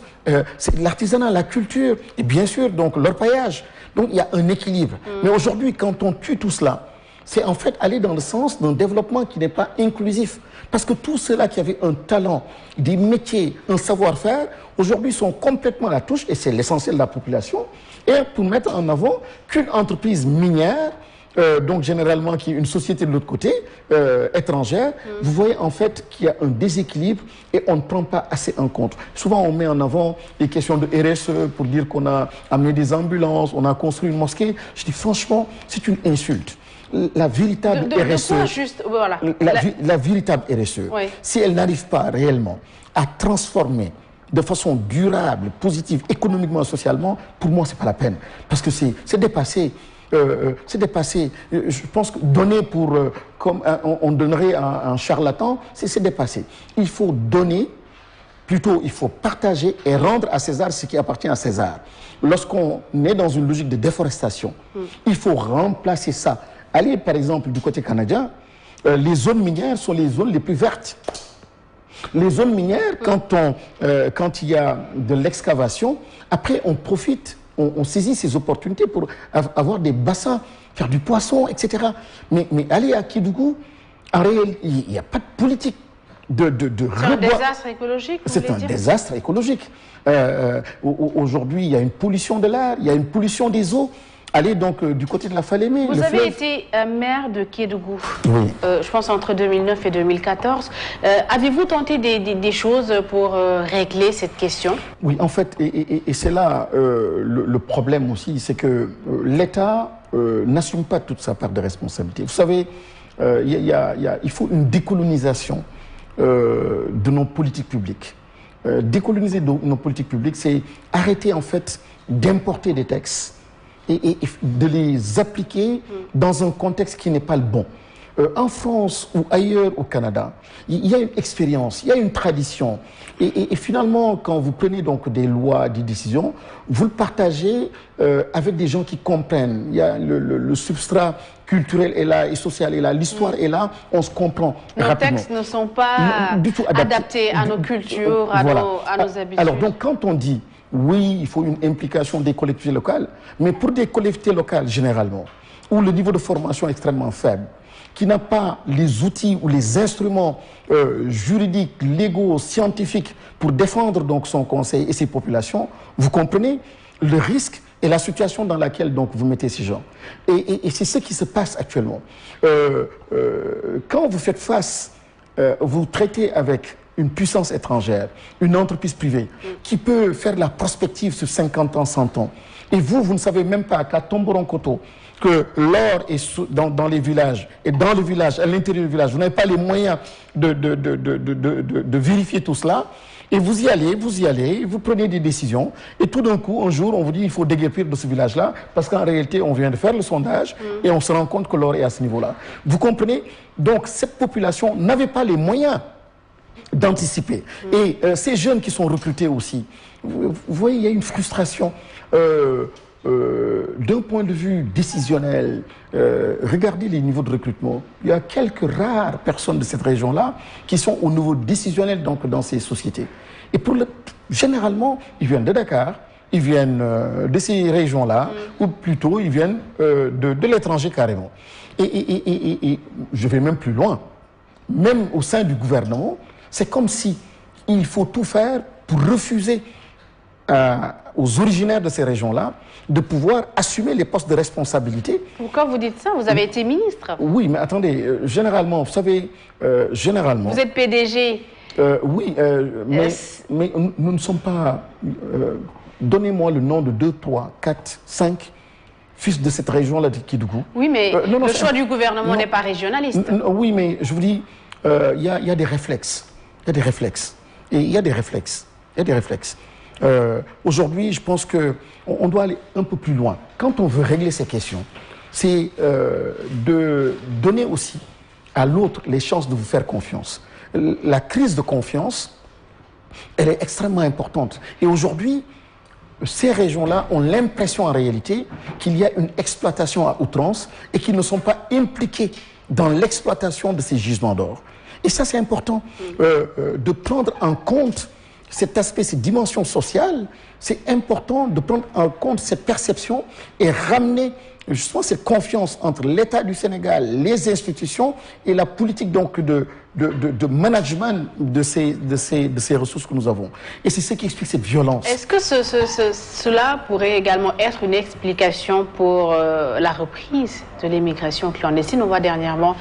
C'est l'artisanat, la culture et bien sûr donc l'orpaillage. Donc il y a un équilibre. Mais aujourd'hui, quand on tue tout cela, c'est en fait aller dans le sens d'un développement qui n'est pas inclusif. Parce que tous ceux-là qui avaient un talent, des métiers, un savoir-faire, aujourd'hui sont complètement à la touche, et c'est l'essentiel de la population, et pour mettre en avant qu'une entreprise minière, donc généralement qui est une société de l'autre côté, étrangère, vous voyez en fait qu'il y a un déséquilibre et on ne prend pas assez en compte. Souvent on met en avant les questions de RSE pour dire qu'on a amené des ambulances, on a construit une mosquée. Je dis franchement, c'est une insulte. La véritable RSE, juste, voilà. la véritable RSE, oui. Si elle n'arrive pas réellement à transformer de façon durable, positive, économiquement, socialement, pour moi c'est pas la peine. Parce que c'est dépassé. C'est dépassé. Je pense que donner pour, comme on donnerait un charlatan, c'est dépassé. Il faut donner, plutôt il faut partager et rendre à César ce qui appartient à César. Lorsqu'on est dans une logique de déforestation, il faut remplacer ça. Allez par exemple du côté canadien, les zones minières sont les zones les plus vertes. Les zones minières, quand il y a de l'excavation, après on profite. On saisit ces opportunités pour avoir des bassins, faire du poisson, etc. Mais aller à Kédougou, en réalité, il n'y a pas de politique de c'est un désastre écologique. C'est un désastre écologique. Aujourd'hui, il y a une pollution de l'air, il y a une pollution des eaux. Allez donc du côté de la Falémé. Vous avez été maire de Kédougou, oui. Je pense entre 2009 et 2014. Avez-vous tenté des choses pour régler cette question? Oui, en fait, et c'est là le problème aussi, c'est que l'État n'assume pas toute sa part de responsabilité. Vous savez, il faut une décolonisation de nos politiques publiques. Décoloniser nos politiques publiques, c'est arrêter en fait d'importer des textes et de les appliquer dans un contexte qui n'est pas le bon. En France ou ailleurs au Canada, il y a une expérience, il y a une tradition. Et finalement, quand vous prenez donc des lois, des décisions, vous le partagez avec des gens qui comprennent. Il y a le substrat culturel est là et social est là, l'histoire est là, on se comprend rapidement. Nos textes ne sont pas du tout adaptés à nos cultures, à nos habitudes. Alors donc quand on dit oui, il faut une implication des collectivités locales, mais pour des collectivités locales, généralement, où le niveau de formation est extrêmement faible, qui n'a pas les outils ou les instruments juridiques, légaux, scientifiques pour défendre donc son conseil et ses populations, vous comprenez le risque et la situation dans laquelle donc vous mettez ces gens. Et c'est ce qui se passe actuellement. Quand vous faites face, vous traitez avec une puissance étrangère, une entreprise privée qui peut faire la prospective sur 50 ans, 100 ans. Et vous ne savez même pas qu'à Tomboronkoto, que l'or est dans les villages, et dans le village, à l'intérieur du village, vous n'avez pas les moyens de vérifier tout cela. Et vous y allez, vous prenez des décisions, et tout d'un coup, un jour, on vous dit qu'il faut déguerpir de ce village-là, parce qu'en réalité, on vient de faire le sondage, et on se rend compte que l'or est à ce niveau-là. Vous comprenez? Donc, cette population n'avait pas les moyens d'anticiper. Et ces jeunes qui sont recrutés aussi, vous voyez, il y a une frustration. D'un point de vue décisionnel, regardez les niveaux de recrutement. Il y a quelques rares personnes de cette région-là qui sont au niveau décisionnel donc, dans ces sociétés. Et généralement, ils viennent de Dakar, ils viennent de ces régions-là, ou plutôt ils viennent de l'étranger carrément. Et je vais même plus loin. Même au sein du gouvernement, c'est comme si il faut tout faire pour refuser aux originaires de ces régions-là de pouvoir assumer les postes de responsabilité. Pourquoi vous dites ça? Vous avez été ministre. Oui, mais attendez, généralement, vous savez, généralement... Vous êtes PDG. Oui, mais nous ne sommes pas... Donnez-moi le nom de 2, 3, 4, 5 fils de cette région-là de Kédougou. Oui, mais le choix du gouvernement n'est pas régionaliste. Oui, mais je vous dis, il y a des réflexes. Il y a des réflexes. Et il y a des réflexes. Il y a des réflexes. Aujourd'hui, je pense qu'on doit aller un peu plus loin. Quand on veut régler ces questions, c'est de donner aussi à l'autre les chances de vous faire confiance. La crise de confiance, elle est extrêmement importante. Et aujourd'hui, ces régions-là ont l'impression en réalité qu'il y a une exploitation à outrance et qu'ils ne sont pas impliqués dans l'exploitation de ces gisements d'or. Et ça, c'est important de prendre en compte cet aspect, cette dimension sociale. C'est important de prendre en compte cette perception et ramener justement cette confiance entre l'État du Sénégal, les institutions et la politique donc de management de ces ressources que nous avons. Et c'est ce qui explique cette violence. Est-ce que cela pourrait également être une explication pour la reprise de l'immigration clandestine? On voit dernièrement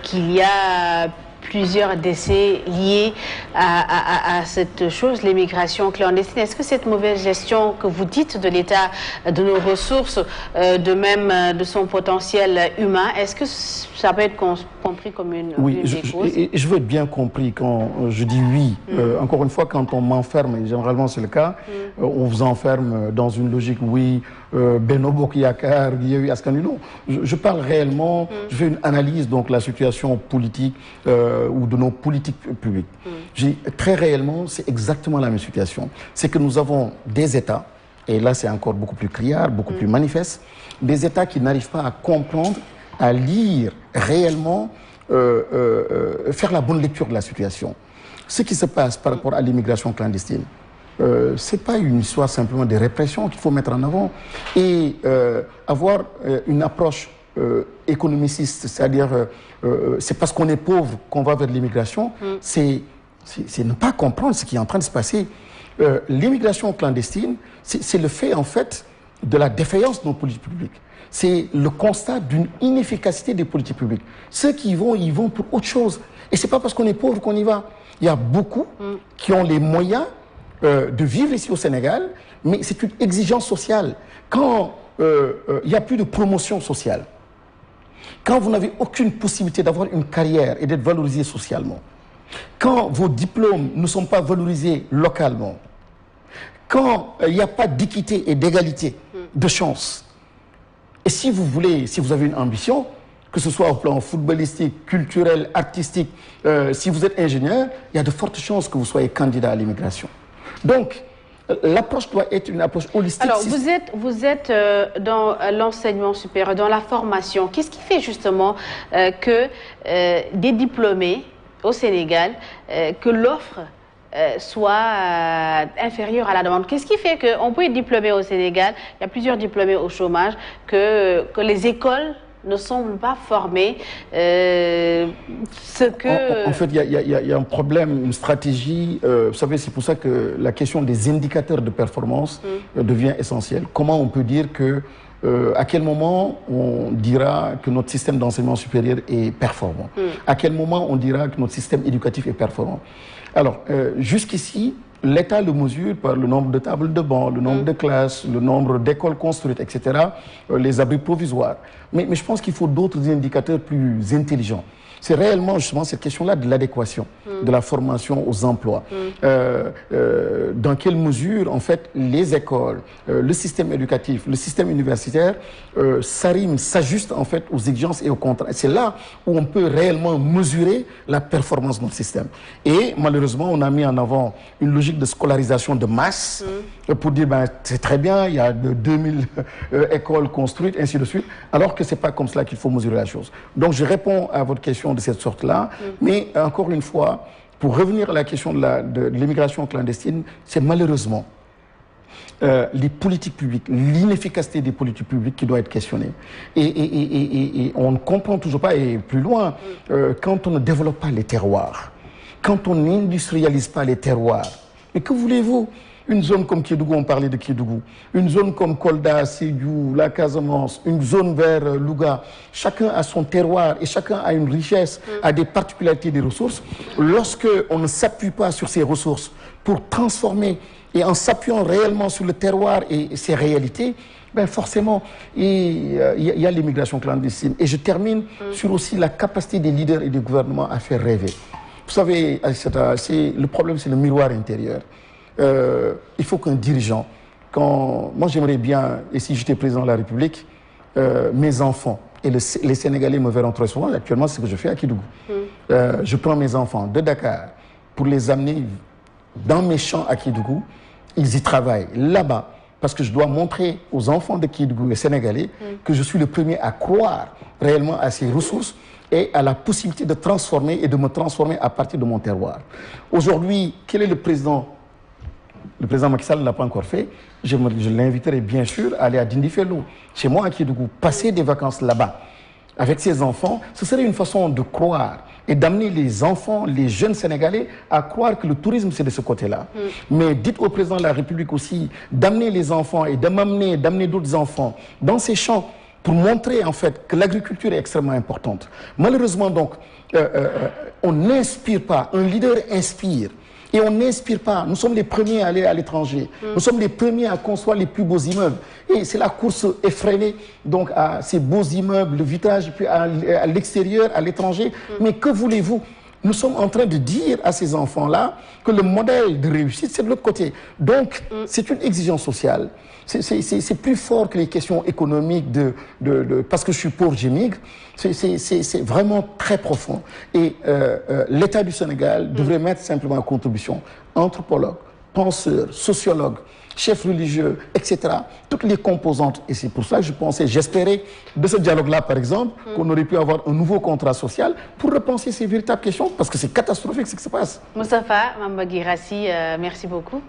qu'il y a plusieurs décès liés à cette chose, l'immigration clandestine. Est-ce que cette mauvaise gestion que vous dites de l'État, de nos ressources, de même de son potentiel humain, est-ce que ça peut être compris comme une des causes? Je veux être bien compris quand je dis oui. Encore une fois, quand on m'enferme, et généralement c'est le cas, on vous enferme dans une logique oui, Benno Bokk Yakaar, Yewwi Askan Wi. Non, je parle réellement, je fais une analyse donc de la situation politique ou de nos politiques publiques. Très réellement, c'est exactement la même situation. C'est que nous avons des États, et là c'est encore beaucoup plus criard, beaucoup plus manifeste, des États qui n'arrivent pas à comprendre, à lire réellement, faire la bonne lecture de la situation. Ce qui se passe par rapport à l'immigration clandestine, ce n'est pas une histoire simplement de répression qu'il faut mettre en avant. Et avoir une approche économiciste, c'est-à-dire c'est parce qu'on est pauvre qu'on va vers l'immigration, c'est ne pas comprendre ce qui est en train de se passer. L'immigration clandestine, c'est le fait en fait de la défaillance de nos politiques publiques. C'est le constat d'une inefficacité des politiques publiques. Ceux qui y vont pour autre chose. Et ce n'est pas parce qu'on est pauvre qu'on y va. Il y a beaucoup qui ont les moyens de vivre ici au Sénégal, mais c'est une exigence sociale. Quand il n'y a plus de promotion sociale, quand vous n'avez aucune possibilité d'avoir une carrière et d'être valorisé socialement, quand vos diplômes ne sont pas valorisés localement, quand il n'y a pas d'équité et d'égalité de chance, et si vous voulez, si vous avez une ambition, que ce soit au plan footballistique, culturel, artistique, si vous êtes ingénieur, il y a de fortes chances que vous soyez candidat à l'immigration. Donc, l'approche doit être une approche holistique. Alors, vous êtes dans l'enseignement supérieur, dans la formation. Qu'est-ce qui fait justement que des diplômés au Sénégal, que l'offre soit inférieur à la demande. Qu'est-ce qui fait qu'on peut être diplômé au Sénégal, il y a plusieurs diplômés au chômage, que les écoles ne semblent pas former ce que... En fait, il y a un problème, une stratégie. Vous savez, c'est pour ça que la question des indicateurs de performance devient essentielle. Comment on peut dire que, à quel moment on dira que notre système d'enseignement supérieur est performant? À quel moment on dira que notre système éducatif est performant? Alors, jusqu'ici, l'État le mesure par le nombre de tables de banc, le nombre de classes, le nombre d'écoles construites, etc., les abris provisoires. Mais je pense qu'il faut d'autres indicateurs plus intelligents. C'est réellement justement cette question-là de l'adéquation de la formation aux emplois. Dans quelle mesure, en fait, les écoles, le système éducatif, le système universitaire s'ajustent en fait aux exigences et aux contraintes. C'est là où on peut réellement mesurer la performance de notre système. Et malheureusement, on a mis en avant une logique de scolarisation de masse pour dire ben, c'est très bien, il y a 2000 écoles construites, ainsi de suite, alors que ce n'est pas comme cela qu'il faut mesurer la chose. Donc je réponds à votre question de cette sorte-là, mais encore une fois, pour revenir à la question de l'immigration clandestine, c'est malheureusement les politiques publiques, l'inefficacité des politiques publiques qui doit être questionnée. Et on ne comprend toujours pas, et plus loin, quand on ne développe pas les terroirs, quand on n'industrialise pas les terroirs, mais que voulez-vous? Une zone comme Kédougou, on parlait de Kédougou, une zone comme Kolda, Sédhiou, la Casamance, une zone vers Louga, chacun a son terroir et chacun a une richesse, a des particularités des ressources. Lorsque on ne s'appuie pas sur ces ressources pour transformer et en s'appuyant réellement sur le terroir et ses réalités, ben forcément, il y a l'immigration clandestine. Et je termine sur aussi la capacité des leaders et des gouvernements à faire rêver. Vous savez, le problème, c'est le miroir intérieur. Il faut qu'un dirigeant, moi j'aimerais bien, et si j'étais président de la République, mes enfants et les Sénégalais me verront très souvent, actuellement c'est ce que je fais à Kédougou. Je prends mes enfants de Dakar pour les amener dans mes champs à Kédougou, ils y travaillent là-bas, parce que je dois montrer aux enfants de Kédougou et Sénégalais que je suis le premier à croire réellement à ces ressources et à la possibilité de transformer et de me transformer à partir de mon terroir. Aujourd'hui, quel est le président? Le président Macky Sall ne l'a pas encore fait. Je l'inviterai bien sûr à aller à Dindéfelo, chez moi à Kédougou, passer des vacances là-bas avec ses enfants. Ce serait une façon de croire et d'amener les enfants, les jeunes Sénégalais à croire que le tourisme c'est de ce côté-là. Mais dites au président de la République aussi d'amener les enfants et d'amener d'autres enfants dans ces champs pour montrer en fait que l'agriculture est extrêmement importante. Malheureusement donc, on n'inspire pas, un leader inspire. Et on n'inspire pas. Nous sommes les premiers à aller à l'étranger. Nous sommes les premiers à construire les plus beaux immeubles. Et c'est la course effrénée donc à ces beaux immeubles, le vitrage, puis à l'extérieur, à l'étranger. Mais que voulez-vous? Nous sommes en train de dire à ces enfants-là que le modèle de réussite, c'est de l'autre côté. Donc, c'est une exigence sociale. C'est plus fort que les questions économiques parce que je suis pauvre, j'émigre. C'est vraiment très profond. Et l'État du Sénégal devrait mettre simplement en contribution anthropologues, penseurs, sociologues, chefs religieux, etc. Toutes les composantes. Et c'est pour ça que je pensais, j'espérais de ce dialogue-là, par exemple, qu'on aurait pu avoir un nouveau contrat social pour repenser ces véritables questions, parce que c'est catastrophique ce qui se passe. Moustapha Mamba Guirassy, merci beaucoup.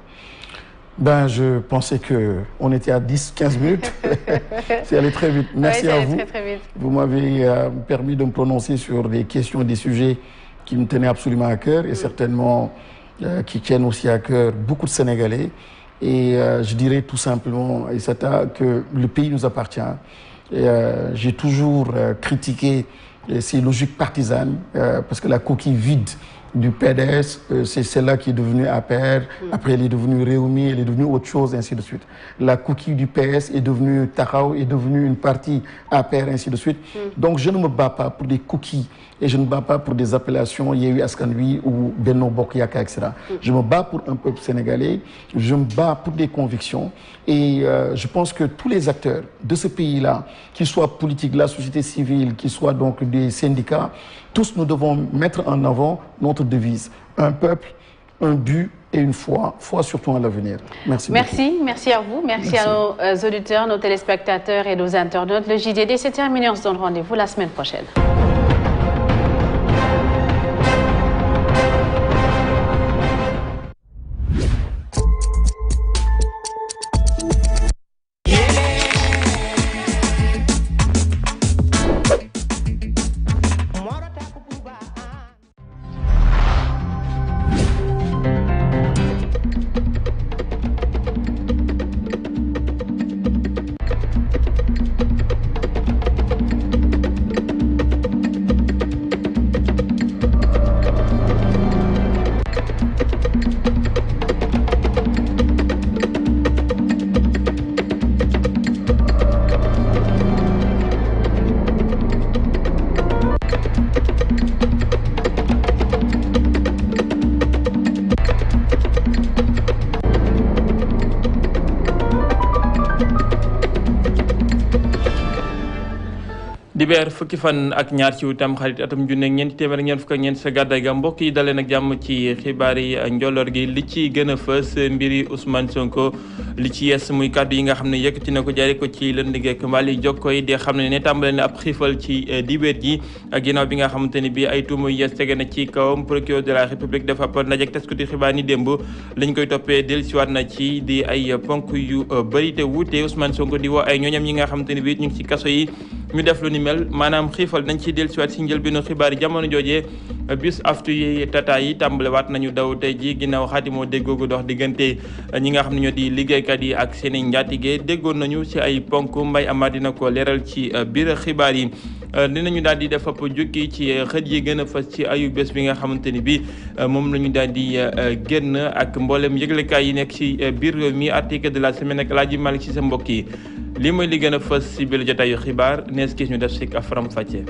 Ben, je pensais qu'on était à 10-15 minutes. C'est allé très vite. Merci à vous. Très vite. Vous m'avez permis de me prononcer sur des questions, des sujets qui me tenaient absolument à cœur et certainement qui tiennent aussi à cœur beaucoup de Sénégalais. Et je dirais tout simplement, Aïssata, que le pays nous appartient. J'ai toujours critiqué ces logiques partisanes parce que la coquille vide du PDS, c'est celle-là qui est devenue APR, après elle est devenue Réumi, elle est devenue autre chose, ainsi de suite. La coquille du PS est devenue Tahaou, est devenue une partie APR, ainsi de suite. Donc je ne me bats pas pour des coquilles et je ne me bats pas pour des appellations Yewwi Askan Wi ou Benno Bokk Yakaar, etc. Je me bats pour un peuple sénégalais, je me bats pour des convictions et je pense que tous les acteurs de ce pays-là, qu'ils soient politiques, la société civile, qu'ils soient donc des syndicats, tous nous devons mettre en avant notre devise. Un peuple, un but et une foi. Foi surtout en l'avenir. Merci beaucoup. Merci à vous. Merci à nos auditeurs, nos téléspectateurs et nos internautes. Le JDD, c'est terminé. On se donne rendez-vous la semaine prochaine. dibeer fukki fan ak ñaar ci tam xarit atum junne ñeenti téeméer ak ñeent fukk ak ñeent sa gàddaay ga mbokk yi dalee nag jàmm ci xibaar yi njolloor gi li ci gën a fës mbiri Ousmane Sonko li ci yes muy kàddu yi nga xam ne yëkkati na ko jaare ko ci lënd geek mbali jokko yi di xam ne tàmbale na ab xiifal ci dibeer ji ginnaaw bi nga xamante ni bi ay tuuma yu yes tege na ci kawam procureur de la république dafa ab ndaje ak taskati xibaar ni démb lañ koy toppee dellusiwaat na ci di ay ponk yu bëri te wuute Ousmane Sonko di woo ay ñooñam ñi nga xamante ni bi ñu ngi ci kaso yi ñu def lu ni mel maanaam xiifal dañ ciy dellusiwaat si njëlbéenu xibaar yi jamono joojee bis aftu yi tata yi tàmbalewaat nañu daw tey ji ginnaaw xaatimoo déggoogu dox diggante ñi nga xam ne ñoo di liggéeykat yi ak seen i njaatige déggoon nañu si ay ponk Mbaye Amar dina ko leeral ci biir xibaar yi dinañu daal di def ab jukki ci xët yi gën a fas ci ayu bés bi nga xamante ni bi moom la ñu daal di génn ak mboolem yëglekaay yi nekk ci biir réew mi article de la semaine ak Alaaji Malick ci sa mbokk yi lii mooy li gën a fës si biir jotaayu xibaar nees gis ñu def si faram fàcce